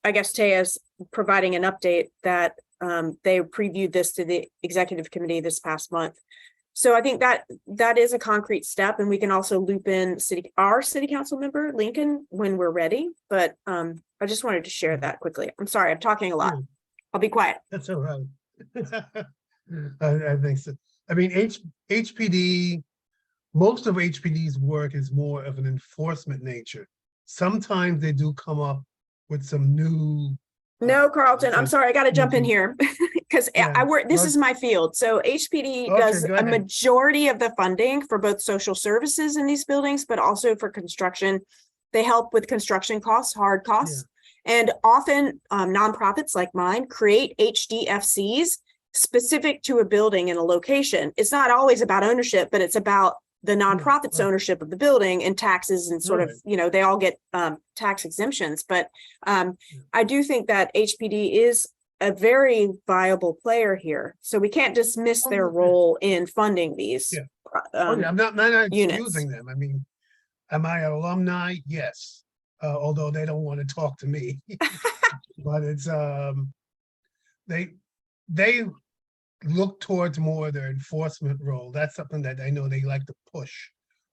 I guess Taya's providing an update that they previewed this to the executive committee this past month. So I think that is a concrete step, and we can also loop in our city council member, Lincoln, when we're ready. But I just wanted to share that quickly. I'm sorry, I'm talking a lot. I'll be quiet. That's all right. I think so. I mean, HPD, most of HPD's work is more of an enforcement nature. Sometimes they do come up with some new. No, Carlton, I'm sorry, I got to jump in here because I work, this is my field. So HPD does a majority of the funding for both social services in these buildings, but also for construction. They help with construction costs, hard costs. Yeah. And often nonprofits like mine create HDFCs specific to a building and a location. It's not always about ownership, but it's about the nonprofit's ownership of the building and taxes and sort of, they all get tax exemptions. But I do think that HPD is a very viable player here. So we can't dismiss their role in funding these I'm not excusing them. I mean, am I an alumni? Yes. Although they don't want to talk to me. But it's, they look towards more their enforcement role. That's something that I know they like to push.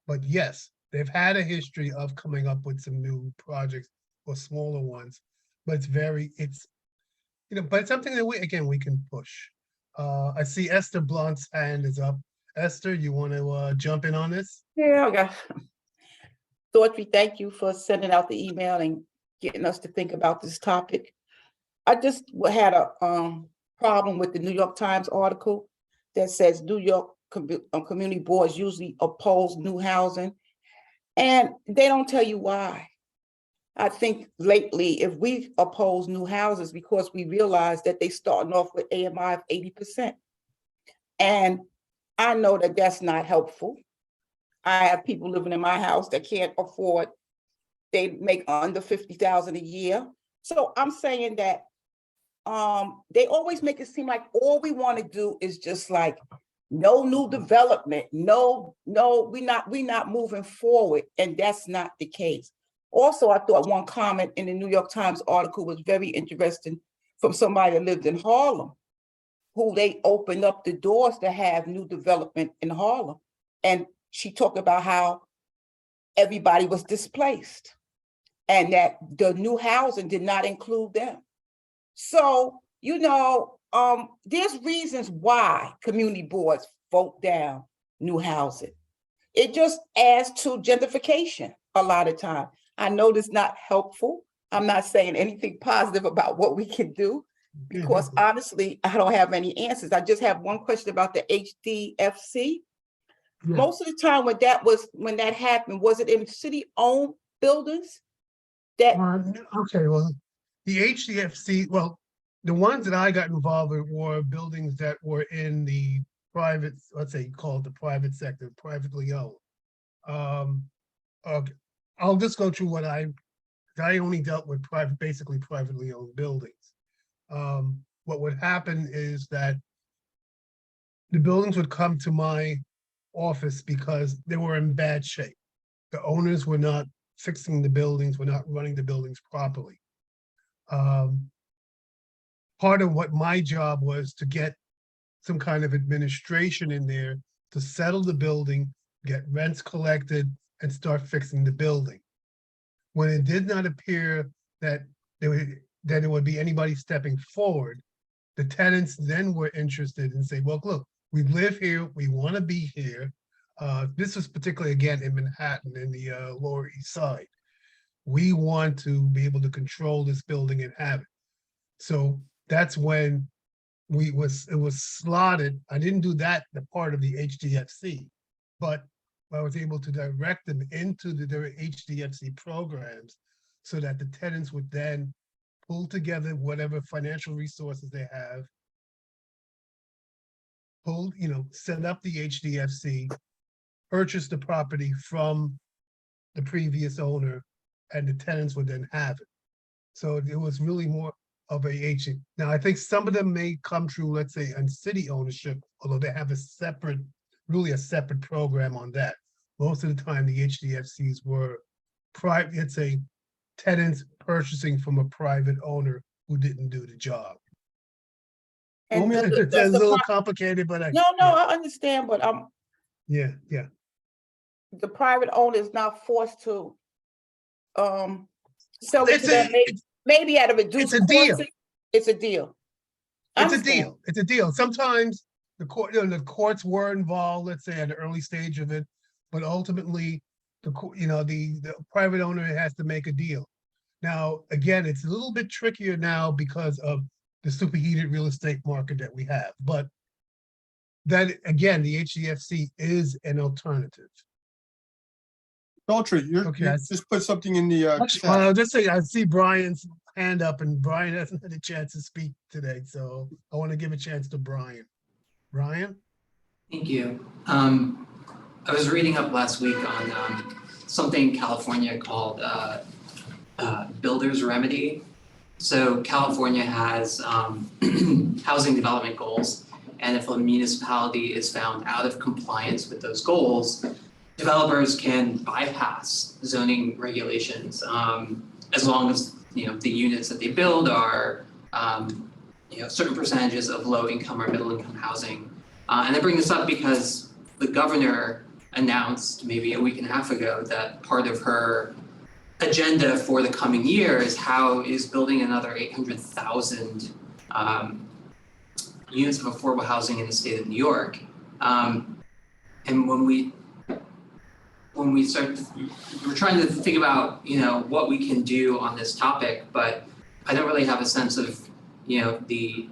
But yes, they've had a history of coming up with some new projects or smaller ones, but but it's something that we can push. I see Esther Blunt's hand is up. Esther, you want to jump in on this? Yeah, okay. Audrey, thank you for sending out the email and getting us to think about this topic. I just had a problem with the New York Times article that says New York community boards usually oppose new housing, and they don't tell you why. I think lately, if we oppose new houses because we realize that they starting off with AMI of 80%. And I know that that's not helpful. I have people living in my house that can't afford, they make under $50,000 a year. So I'm saying that they always make it seem like all we want to do is just like no new development, no, we're not moving forward, and that's not the case. Also, I thought one comment in the New York Times article was very interesting from somebody that lived in Harlem, who they opened up the doors to have new development in Harlem. And she talked about how everybody was displaced and that the new housing did not include them. So, there's reasons why community boards vote down new housing. It just adds to gentrification a lot of time. I know that's not helpful. I'm not saying anything positive about what we can do because honestly, I don't have any answers. I just have one question about the HDFC. Yeah. Most of the time when that happened, was it in city-owned buildings? Okay, well, the HDFC, the ones that I got involved with were buildings that were in the private, let's say, called the private sector, privately owned. Okay, I'll just go through what I only dealt with basically privately owned buildings. What would happen is that the buildings would come to my office because they were in bad shape. The owners were not fixing the buildings, were not running the buildings properly. Part of what my job was to get some kind of administration in there to settle the building, get rents collected, and start fixing the building. When it did not appear that there would be anybody stepping forward, the tenants then were interested and say, well, look, we live here, we want to be here. This was particularly, again, in Manhattan, in the Lower East Side. We want to be able to control this building and have it. So that's when it was slotted. I didn't do that, the part of the HDFC, but I was able to direct them into their HDFC programs so that the tenants would then pull together whatever financial resources they have, set up the HDFC, purchase the property from the previous owner, and the tenants would then have it. So it was really more of a HDFC. Now, I think some of them may come through, let's say, on city ownership, although they have a separate program on that. Most of the time, the HDFCs were private, it's a tenants purchasing from a private owner who didn't do the job. And it's a little complicated, but I understand, but yeah. The private owner is not forced to sell it to them. Maybe at a reduced cost. It's a deal. It's a deal. Sometimes the courts were involved, let's say, at an early stage of it, but ultimately, the private owner has to make a deal. Now, again, it's a little bit trickier now because of the superheated real estate market that we have. But that, again, the HDFC is an alternative. Daltrey, you just put something in the chat. I'll just say, I see Brian's hand up, and Brian hasn't had a chance to speak today, so I want to give a chance to Brian. Brian? Thank you. I was reading up last week on something in California called Builder's Remedy. So California has housing development goals, and if a municipality is found out of compliance with those goals, developers can bypass zoning regulations as long as the units that they build are certain percentages of low income or middle income housing. And I bring this up because the governor announced maybe a week and a half ago that part of her agenda for the coming year is building another 800,000 units of affordable housing in the state of New York. And when we start, we're trying to think about, you know, what we can do on this topic, but I don't really have a sense of, you know, the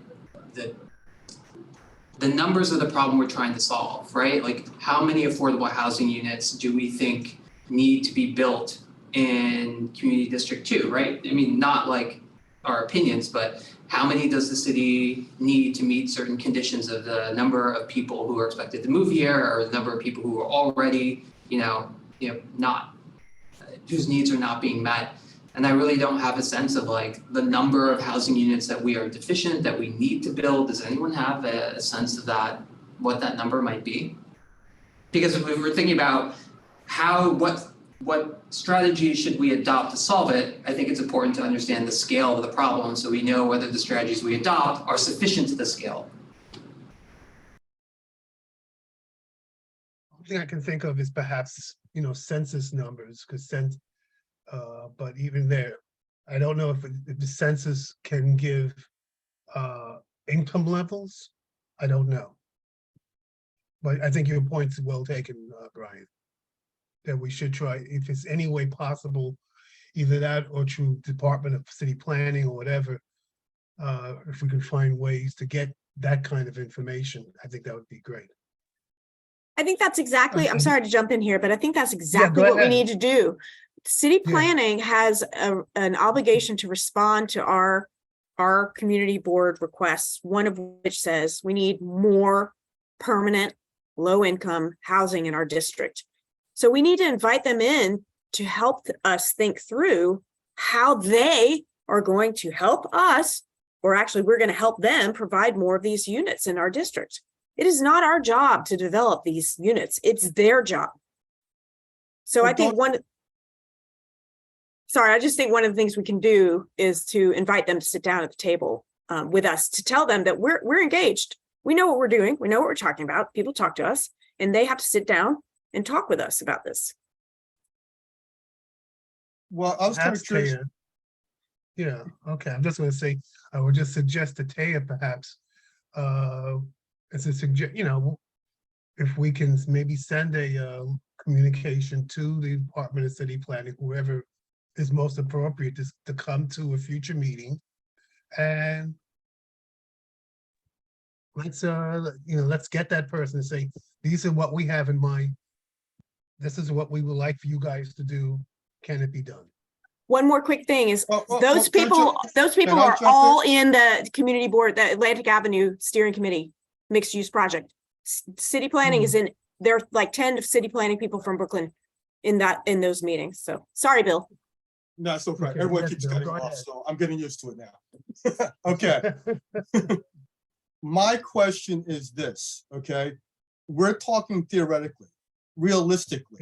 numbers of the problem we're trying to solve, right? Like, how many affordable housing units do we think need to be built in Community District 2, right? I mean, not like our opinions, but how many does the city need to meet certain conditions of the number of people who are expected to move here, or the number of people who are already, not, whose needs are not being met. And I really don't have a sense of like the number of housing units that we are deficient, that we need to build. Does anyone have a sense of that, what that number might be? Because if we were thinking about what strategies should we adopt to solve it, I think it's important to understand the scale of the problem so we know whether the strategies we adopt are sufficient to the scale. One thing I can think of is perhaps, census numbers, because but even there, I don't know if the census can give income levels. I don't know. But I think your point's well taken, Brian, that we should try, if it's any way possible, either that or through Department of City Planning or whatever, if we can find ways to get that kind of information, I think that would be great. I think that's exactly, I'm sorry to jump in here, but I think that's exactly what we need to do. City planning has an obligation to respond to our community board requests, one of which says we need more permanent low-income housing in our district. So we need to invite them in to help us think through how they are going to help us, or actually we're going to help them provide more of these units in our district. It is not our job to develop these units. It's their job. So I think I just think one of the things we can do is to invite them to sit down at the table with us, to tell them that we're engaged. We know what we're doing. We know what we're talking about. People talk to us, and they have to sit down and talk with us about this. Well, I was kind of curious. Taya, yeah, okay. I'm just going to say, I would just suggest to Taya perhaps, as a if we can maybe send a communication to the Department of City Planning, whoever is most appropriate to come to a future meeting, and let's get that person and say, these are what we have in mind. This is what we would like for you guys to do. Can it be done? One more quick thing is those people are all in the community board, the Atlantic Avenue Steering Committee mixed use project. City planning is in there are like 10 city planning people from Brooklyn in those meetings. So sorry, Bill. No, it's okay. Everyone keeps cutting off, so I'm getting used to it now. Okay. My question is this, okay? We're talking theoretically, realistically,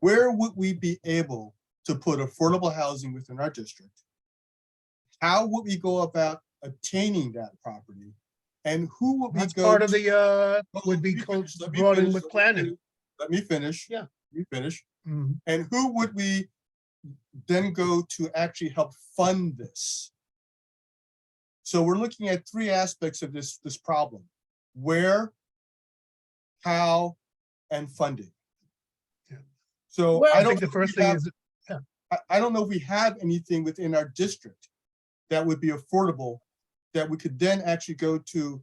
where would we be able to put affordable housing within our district? How would we go about obtaining that property? And who would we go part of the would be brought in with planning. Let me finish. Yeah. Let me finish. And who would we then go to actually help fund this? So we're looking at three aspects of this problem: where, how, and funding. Yeah. So well, I don't think the first thing is I don't know if we have anything within our district that would be affordable that we could then actually go to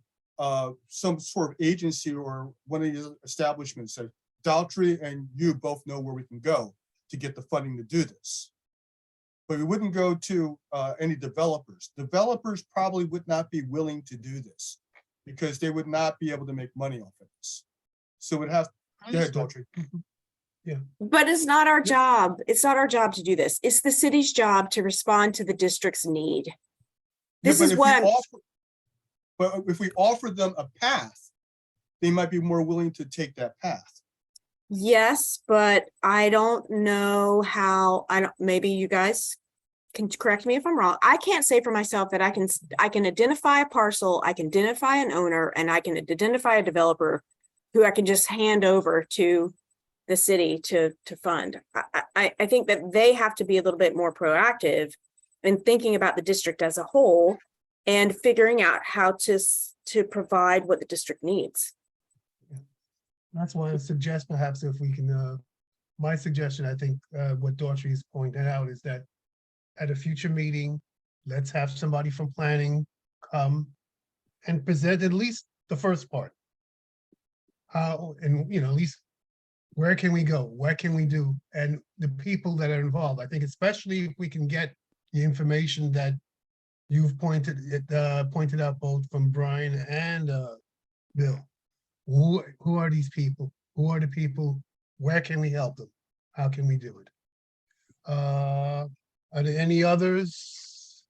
some sort of agency or one of these establishments. So Daltrey and you both know where we can go to get the funding to do this. But we wouldn't go to any developers. Developers probably would not be willing to do this because they would not be able to make money off of this. So we'd have, go ahead, Daltrey. Yeah. But it's not our job. It's not our job to do this. It's the city's job to respond to the district's need. This is what but if we offer them a path, they might be more willing to take that path. Yes, but I don't know how. Maybe you guys can correct me if I'm wrong. I can't say for myself that I can identify a parcel, I can identify an owner, and I can identify a developer who I can just hand over to the city to fund. I think that they have to be a little bit more proactive in thinking about the district as a whole and figuring out how to provide what the district needs. That's why I suggest perhaps if we can, my suggestion, I think, what Daughtry is pointing out is that at a future meeting, let's have somebody from planning come and present at least the first part. How, and at least where can we go? What can we do? And the people that are involved, I think especially if we can get the information that you've pointed out both from Brian and Bill. Who are these people? Who are the people? Where can we help them? How can we do it? Are there any others?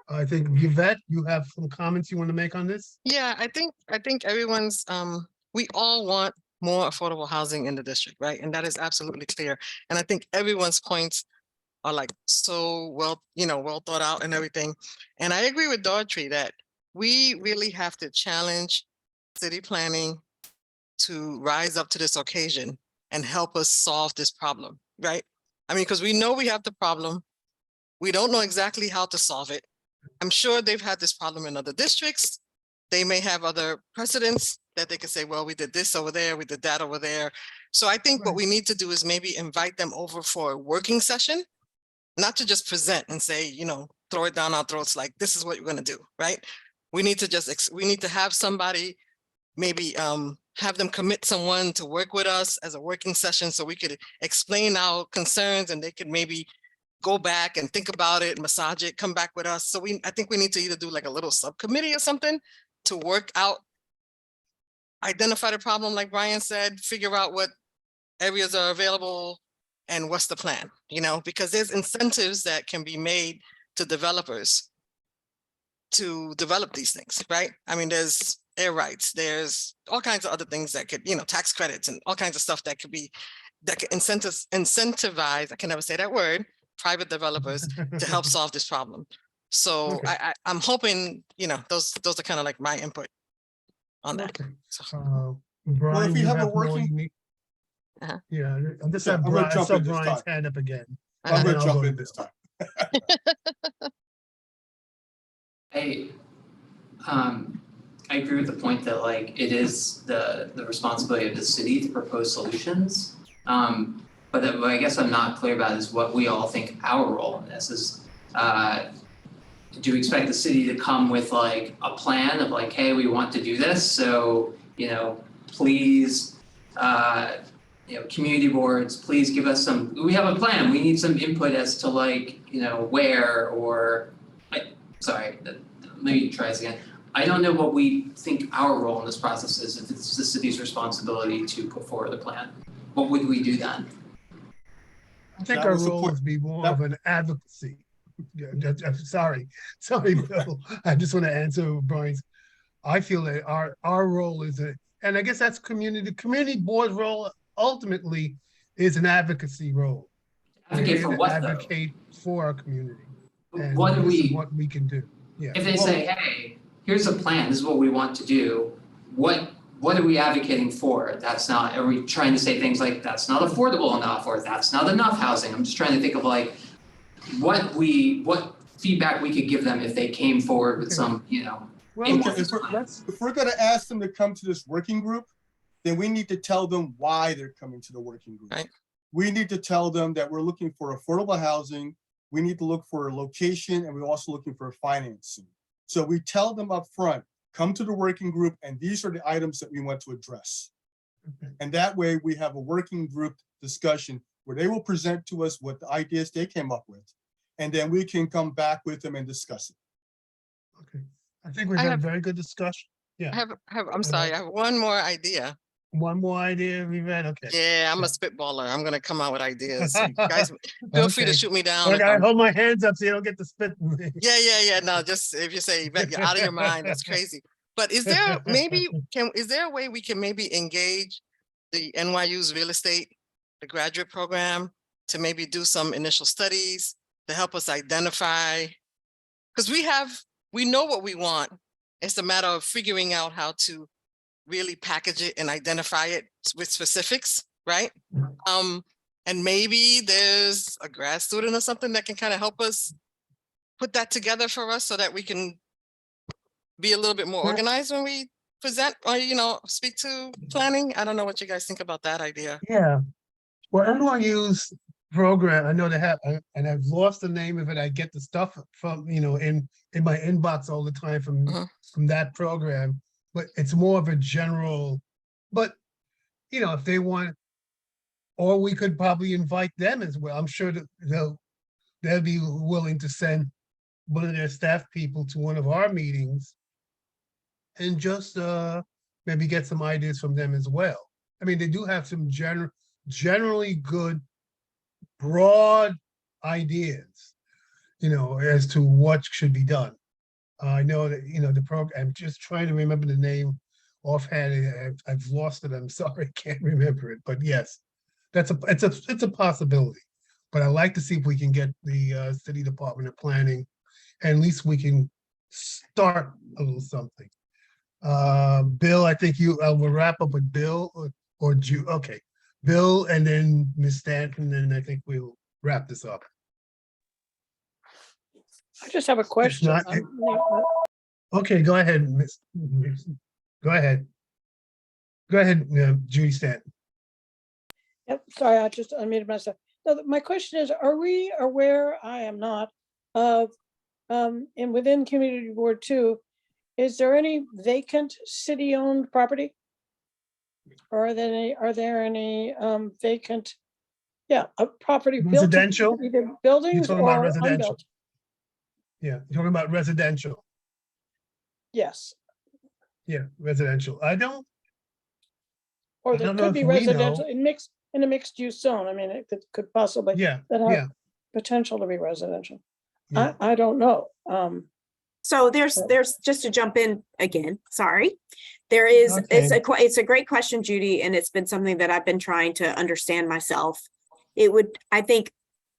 I think Yvette, you have some comments you want to make on this? Yeah, I think everyone's we all want more affordable housing in the district, right? And that is absolutely clear. And I think everyone's points are like so well, well thought out and everything. And I agree with Daughtry that we really have to challenge city planning to rise up to this occasion and help us solve this problem, right? I mean, because we know we have the problem. We don't know exactly how to solve it. I'm sure they've had this problem in other districts. They may have other precedents that they can say, well, we did this over there, we did that over there. So I think what we need to do is maybe invite them over for a working session, not to just present and say, throw it down our throats like, this is what you're going to do, right? We need to we need to have somebody, maybe have them commit someone to work with us as a working session so we could explain our concerns and they could maybe go back and think about it, massage it, come back with us. So I think we need to either do like a little subcommittee or something to work out, identify the problem, like Brian said, figure out what areas are available and what's the plan, because there's incentives that can be made to developers to develop these things, right? I mean, there's air rights, there's all kinds of other things that could, tax credits and all kinds of stuff that could incentivize, I can never say that word, private developers to help solve this problem. So okay. I'm hoping, those are kind of like my input on that. Okay. So. Brian, well, if we have a working, yeah, I just have Brian, I saw Brian's hand up again. I'm gonna jump in this time. I agree with the point that like it is the responsibility of the city to propose solutions. But what I guess I'm not clear about is what we all think our role in this is. Do we expect the city to come with like a plan of like, hey, we want to do this, so please, community boards, please give us some. We have a plan. We need some input as to like, where or. Sorry, let me try this again. I don't know what we think our role in this process is. If it's the city's responsibility to put forward a plan, what would we do then? I think our role would be more of an advocacy. Sorry, Bill. I just want to answer Brian's. I feel that our role is and I guess that's community board's role ultimately is an advocacy role. Advocate for what? Advocate for our community. And what we can do. Yeah. If they say, hey, here's a plan, this is what we want to do, what are we advocating for? Are we trying to say things like that's not affordable enough or that's not enough housing? I'm just trying to think of like what feedback we could give them if they came forward with some, Well, if we're going to ask them to come to this working group, then we need to tell them why they're coming to the working group. Right. We need to tell them that we're looking for affordable housing. We need to look for a location, and we're also looking for financing. So we tell them up front, come to the working group, and these are the items that we want to address. Okay. And that way we have a working group discussion where they will present to us what the ideas they came up with, and then we can come back with them and discuss it. Okay, I think we've had a very good discussion. Yeah. I'm sorry, I have one more idea. One more idea, Yvette? Okay. Yeah, I'm a spitballer. I'm gonna come out with ideas. So you guys feel free to shoot me down. I gotta hold my hands up so you don't get the spit. Yeah. No, just if you say Yvette, you're out of your mind, that's crazy. But is there is there a way we can maybe engage the NYU's real estate, the graduate program, to maybe do some initial studies to help us identify? Because we know what we want. It's a matter of figuring out how to really package it and identify it with specifics, right? And maybe there's a grad student or something that can kind of help us put that together for us so that we can be a little bit more organized when we present or, speak to planning? I don't know what you guys think about that idea. Yeah. Well, NYU's program, I know they have, and I've lost the name of it. I get the stuff from, in my inbox all the time from that program, but it's more of a general, but, if they want, or we could probably invite them as well. I'm sure that they'll be willing to send one of their staff people to one of our meetings and just maybe get some ideas from them as well. I mean, they do have some generally good, broad ideas, as to what should be done. I know that, the program, I'm just trying to remember the name offhand. I've lost it. I'm sorry, can't remember it. But yes, it's a possibility. But I'd like to see if we can get the City Department of Planning, and at least we can start a little something. Bill, I think we'll wrap up with Bill or Jude. Okay, Bill, and then Ms. Stanton, and I think we'll wrap this up. I just have a question. Okay, go ahead, Miss. Go ahead. Go ahead, Judy Stanton. Yep, sorry, I just unmuted myself. No, my question is, are we aware, I am not, of, and within Community Board 2, is there any vacant city-owned property? Or are there any vacant, property built? Residential? Either buildings You're talking or about residential. unbuilt? Yeah, you're talking about residential. Yes. Yeah, residential. Or there could be residential in a mixed use zone. I mean, it could possibly have potential to be residential. Yeah. I don't know. So there's just to jump in again, sorry. There is, it's a great question, Judy, and it's been something that I've been trying to understand myself. It would, I think,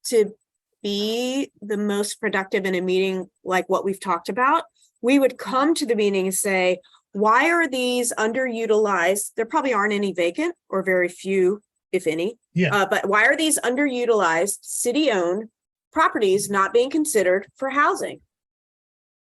to be the most productive in a meeting like what we've talked about, we would come to the meeting and say, why are these underutilized? There probably aren't any vacant or very few, if any. Yeah. But why are these underutilized city-owned properties not being considered for housing?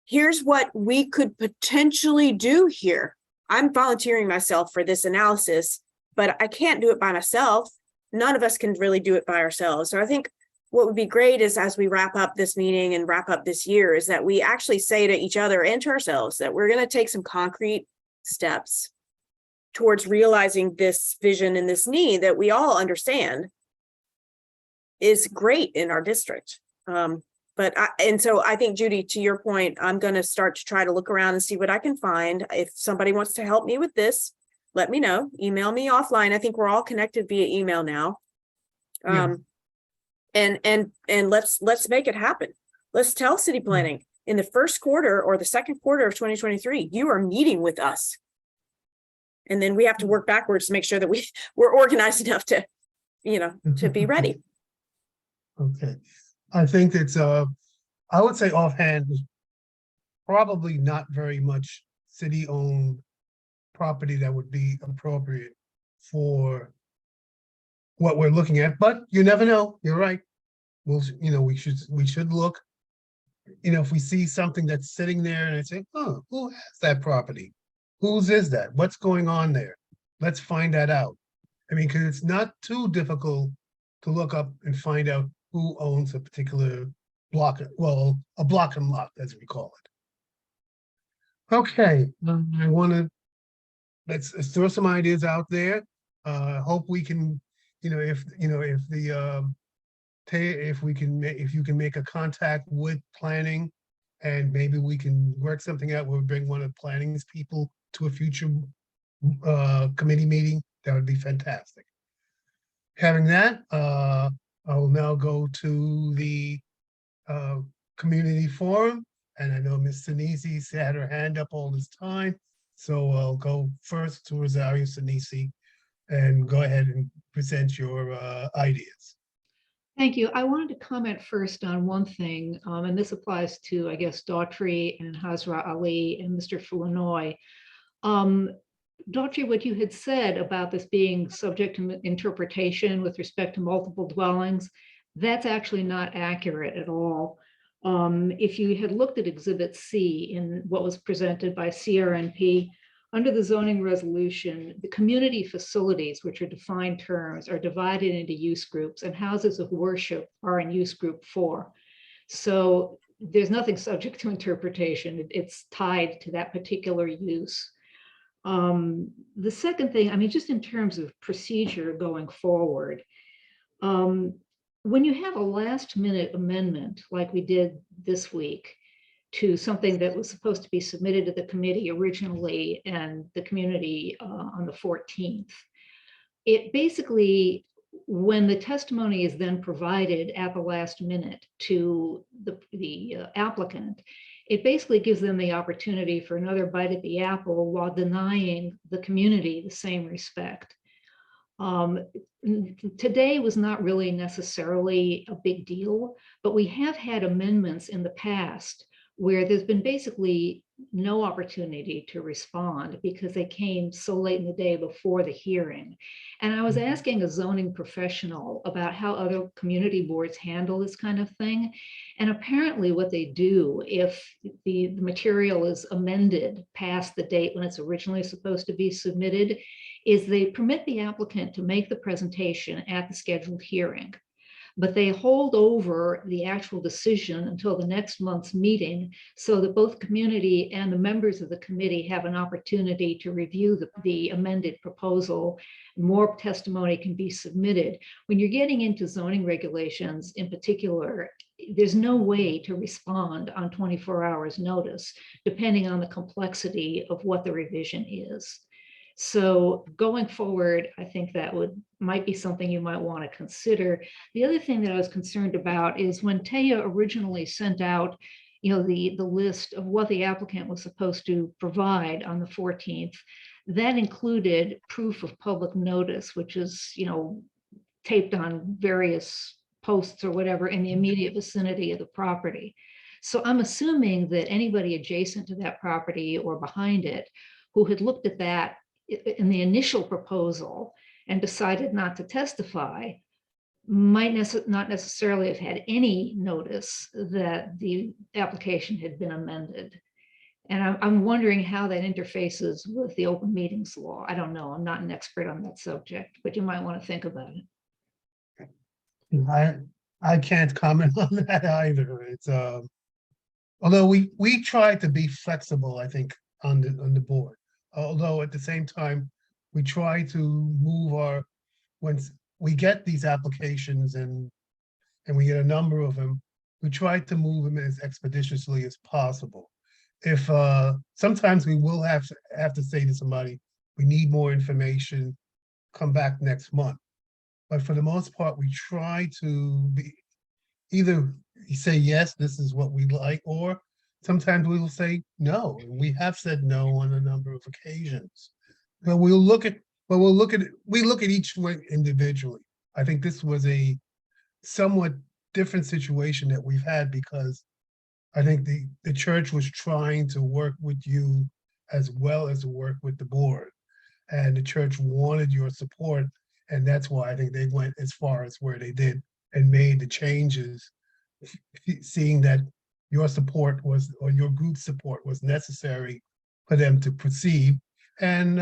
Here's what we could potentially do here. I'm volunteering myself for this analysis, but I can't do it by myself. None of us can really do it by ourselves. So I think what would be great is, as we wrap up this meeting and wrap up this year, is that we actually say to each other and to ourselves that we're going to take some concrete steps towards realizing this vision and this need that we all understand is great in our district. So I think, Judy, to your point, I'm going to start to try to look around and see what I can find. If somebody wants to help me with this, let me know. Email me offline. I think we're all connected via email now. And let's make it happen. Let's tell city planning in the first quarter or the second quarter of 2023, you are meeting with us. And then we have to work backwards to make sure that we're organized enough to, to be ready. Okay. I think it's, I would say offhand, there's probably not very much city-owned property that would be appropriate for what we're looking at, but you never know. You're right. We'll, we should look. If we see something that's sitting there and I say, oh, who has that property? Whose is that? What's going on there? Let's find that out. I mean, because it's not too difficult to look up and find out who owns a particular block, well, a block and lot, as we call it. Okay, I want to, let's throw some ideas out there. Hope we can, if you can make a contact with planning, and maybe we can work something out. We'll bring one of planning's people to a future committee meeting. That would be fantastic. Having that, I will now go to the community forum, and I know Ms. Sinisi had her hand up all this time, so I'll go first to Rosario Sinisi and go ahead and present your ideas. Thank you. I wanted to comment first on one thing, and this applies to, I guess, Daughtry and Hazra Ali and Mr. Flournoy. Daughtry, what you had said about this being subject to interpretation with respect to multiple dwellings, that's actually not accurate at all. If you had looked at Exhibit C in what was presented by CRNP, under the zoning resolution, the community facilities, which are defined terms, are divided into use groups, and houses of worship are in use group 4. So there's nothing subject to interpretation. It's tied to that particular use. The second thing, I mean, just in terms of procedure going forward, when you have a last minute amendment like we did this week to something that was supposed to be submitted to the committee originally and the community on the 14th, it basically, when the testimony is then provided at the last minute to the applicant, it basically gives them the opportunity for another bite at the apple while denying the community the same respect. Today was not really necessarily a big deal, but we have had amendments in the past where there's been basically no opportunity to respond because they came so late in the day before the hearing. And I was asking a zoning professional about how other community boards handle this kind of thing. And apparently what they do, if the material is amended past the date when it's originally supposed to be submitted, is they permit the applicant to make the presentation at the scheduled hearing, but they hold over the actual decision until the next month's meeting so that both community and the members of the committee have an opportunity to review the amended proposal. More testimony can be submitted. When you're getting into zoning regulations in particular, there's no way to respond on 24 hours notice, depending on the complexity of what the revision is. So going forward, I think that might be something you might want to consider. The other thing that I was concerned about is when Taya originally sent out, the list of what the applicant was supposed to provide on the 14th, that included proof of public notice, which is, taped on various posts or whatever in the immediate vicinity of the property. So I'm assuming that anybody adjacent to that property or behind it who had looked at that in the initial proposal and decided not to testify might not necessarily have had any notice that the application had been amended. And I'm wondering how that interfaces with the open meetings law. I don't know. I'm not an expert on that subject, but you might want to think about it. I can't comment on that either. It's although we try to be flexible, I think, on the board. Although at the same time, we try to move once we get these applications and we get a number of them, we try to move them as expeditiously as possible. If sometimes we will have to say to somebody, we need more information, come back next month. But for the most part, we try to be either say, yes, this is what we like, or sometimes we will say no. We have said no on a number of occasions. But we look at each one individually. I think this was a somewhat different situation that we've had because I think the church was trying to work with you as well as to work with the board. And the church wanted your support. And that's why I think they went as far as where they did and made the changes, seeing that your support was, or your group's support was necessary for them to proceed. And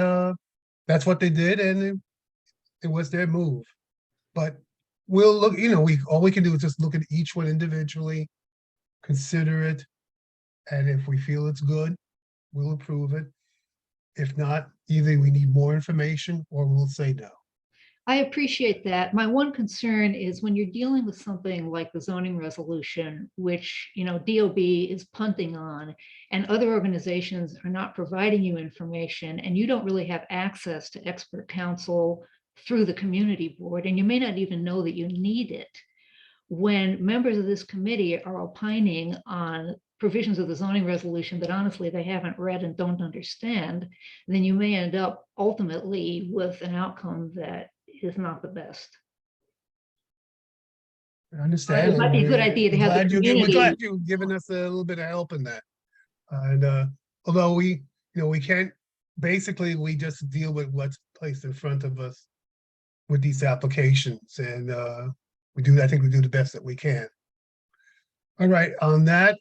that's what they did, and it was their move. But we'll look, all we can do is just look at each one individually, consider it, and if we feel it's good, we'll approve it. If not, either we need more information or we'll say no. I appreciate that. My one concern is when you're dealing with something like the zoning resolution, which, DOB is punting on, and other organizations are not providing you information, and you don't really have access to expert counsel through the community board, and you may not even know that you need it. When members of this committee are opining on provisions of the zoning resolution that honestly they haven't read and don't understand, then you may end up ultimately with an outcome that is not the best. I understand. It might be a good idea to have the community. We're glad you've given us a little bit of help in that. And although we can't, basically we just deal with what's placed in front of us with these applications, and I think we do the best that we can. All right, on that,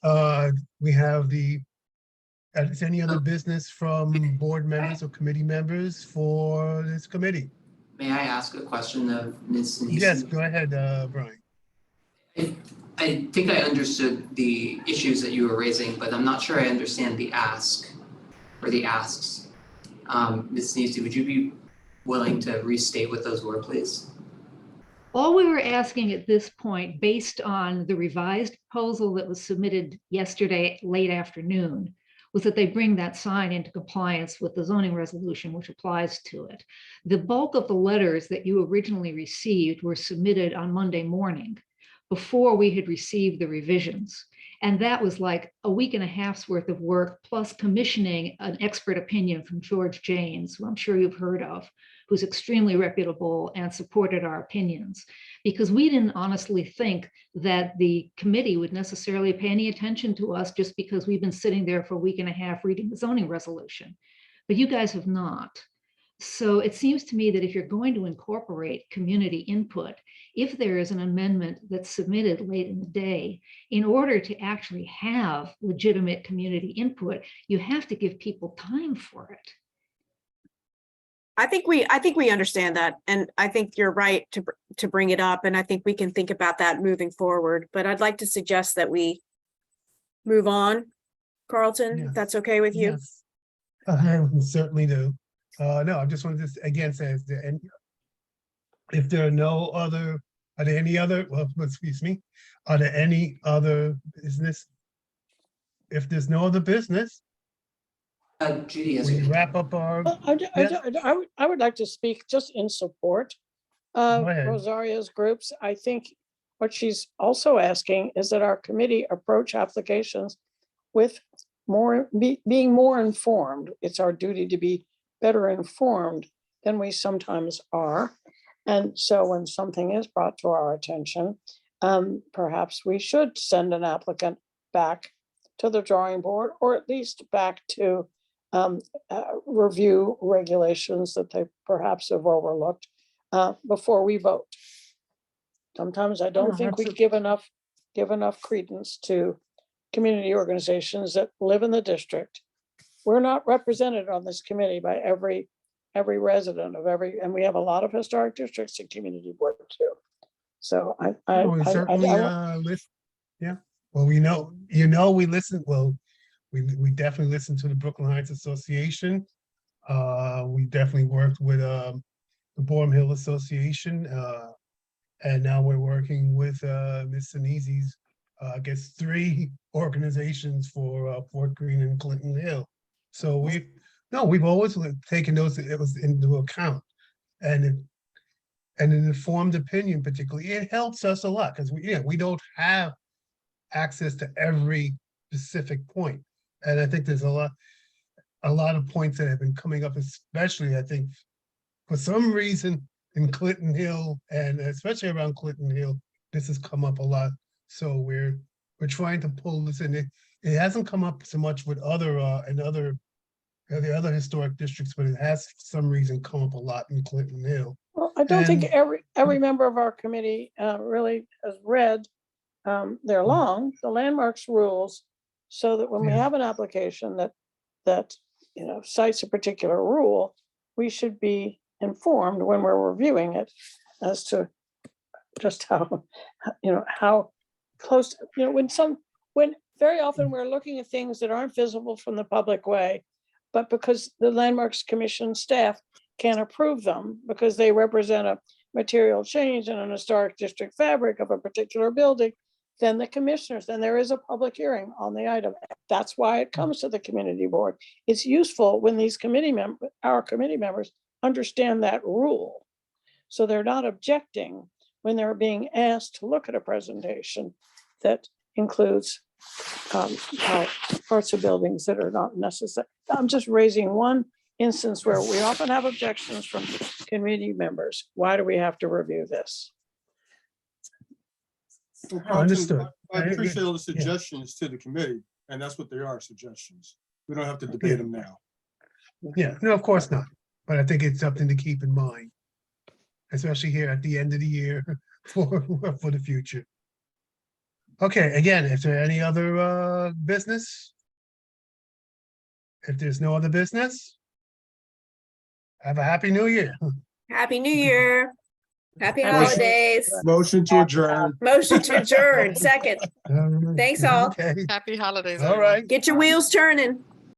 we have is any other business from board members or committee members for this committee? May I ask a question of Ms. Sinisi? Yes, go ahead, Brian. I think I understood the issues that you were raising, but I'm not sure I understand the ask or the asks. Ms. Sinisi, would you be willing to restate what those were, please? All we were asking at this point, based on the revised proposal that was submitted yesterday late afternoon, was that they bring that sign into compliance with the zoning resolution, which applies to it. The bulk of the letters that you originally received were submitted on Monday morning before we had received the revisions. And that was like a week and a half's worth of work, plus commissioning an expert opinion from George Janes, who I'm sure you've heard of, who's extremely reputable and supported our opinions, because we didn't honestly think that the committee would necessarily pay any attention to us just because we've been sitting there for a week and a half reading the zoning resolution. But you guys have not. So it seems to me that if you're going to incorporate community input, if there is an amendment that's submitted late in the day, in order to actually have legitimate community input, you have to give people time for it. I think we understand that, and I think you're right to bring it up, and I think we can think about that moving forward. But I'd like to suggest that we move on, Carlton. Yes. If that's okay with you. Yes. I certainly do. No, I just wanted to again say, if there are no other, are there any other? Well, excuse me. Are there any other business? If there's no other business, Judy has. we wrap up our. Well, I would like to speak just in support of Go ahead. Rosaria's groups. I think what she's also asking is that our committee approach applications with being more informed. It's our duty to be better informed than we sometimes are. And so when something is brought to our attention, perhaps we should send an applicant back to the drawing board, or at least back to review regulations that they perhaps have overlooked before we vote. Sometimes I don't think we give enough credence to community organizations that live in the district. We're not represented on this committee by every resident of and we have a lot of historic districts and community board too. So We certainly listen. Yeah. Well, we know, we listen. Well, we definitely listen to the Brooklyn Heights Association. We definitely worked with the Borum Hill Association, and now we're working with Ms. Sinisi's, I guess, 3 organizations for Fort Greene and Clinton Hill. So we've always taken those into account, and an informed opinion, particularly, it helps us a lot because we don't have access to every specific point. And I think there's a lot of points that have been coming up, especially I think for some reason in Clinton Hill, and especially around Clinton Hill, this has come up a lot. So we're trying to pull this in. It hasn't come up so much with the other historic districts, but it has for some reason come up a lot in Clinton Hill. Well, I don't think every member of our committee really has read, they're long, the landmarks rules, so that when we have an application that cites a particular rule, we should be informed when we're reviewing it as to just how close, when very often we're looking at things that aren't visible from the public way, but because the Landmarks Commission staff can't approve them because they represent a material change in an historic district fabric of a particular building, then the commissioners, then there is a public hearing on the item. That's why it comes to the community board. It's useful when these our committee members understand that rule. So they're not objecting when they're being asked to look at a presentation that includes parts of buildings that are not necessary. I'm just raising one instance where we often have objections from committee members. Why do we have to review this? Understood. I appreciate all the suggestions to the committee, and that's what they are, suggestions. We don't have to debate them now. Yeah, no, of course not. But I think it's something to keep in mind, especially here at the end of the year for the future. Okay, again, if there any other business? If there's no other business? Have a happy new year. Happy New Year. Happy Motion- holidays. Motion to adjourn. Motion to adjourn, second. Thanks all. Okay, Happy holidays. all everyone. right. Get your wheels turning.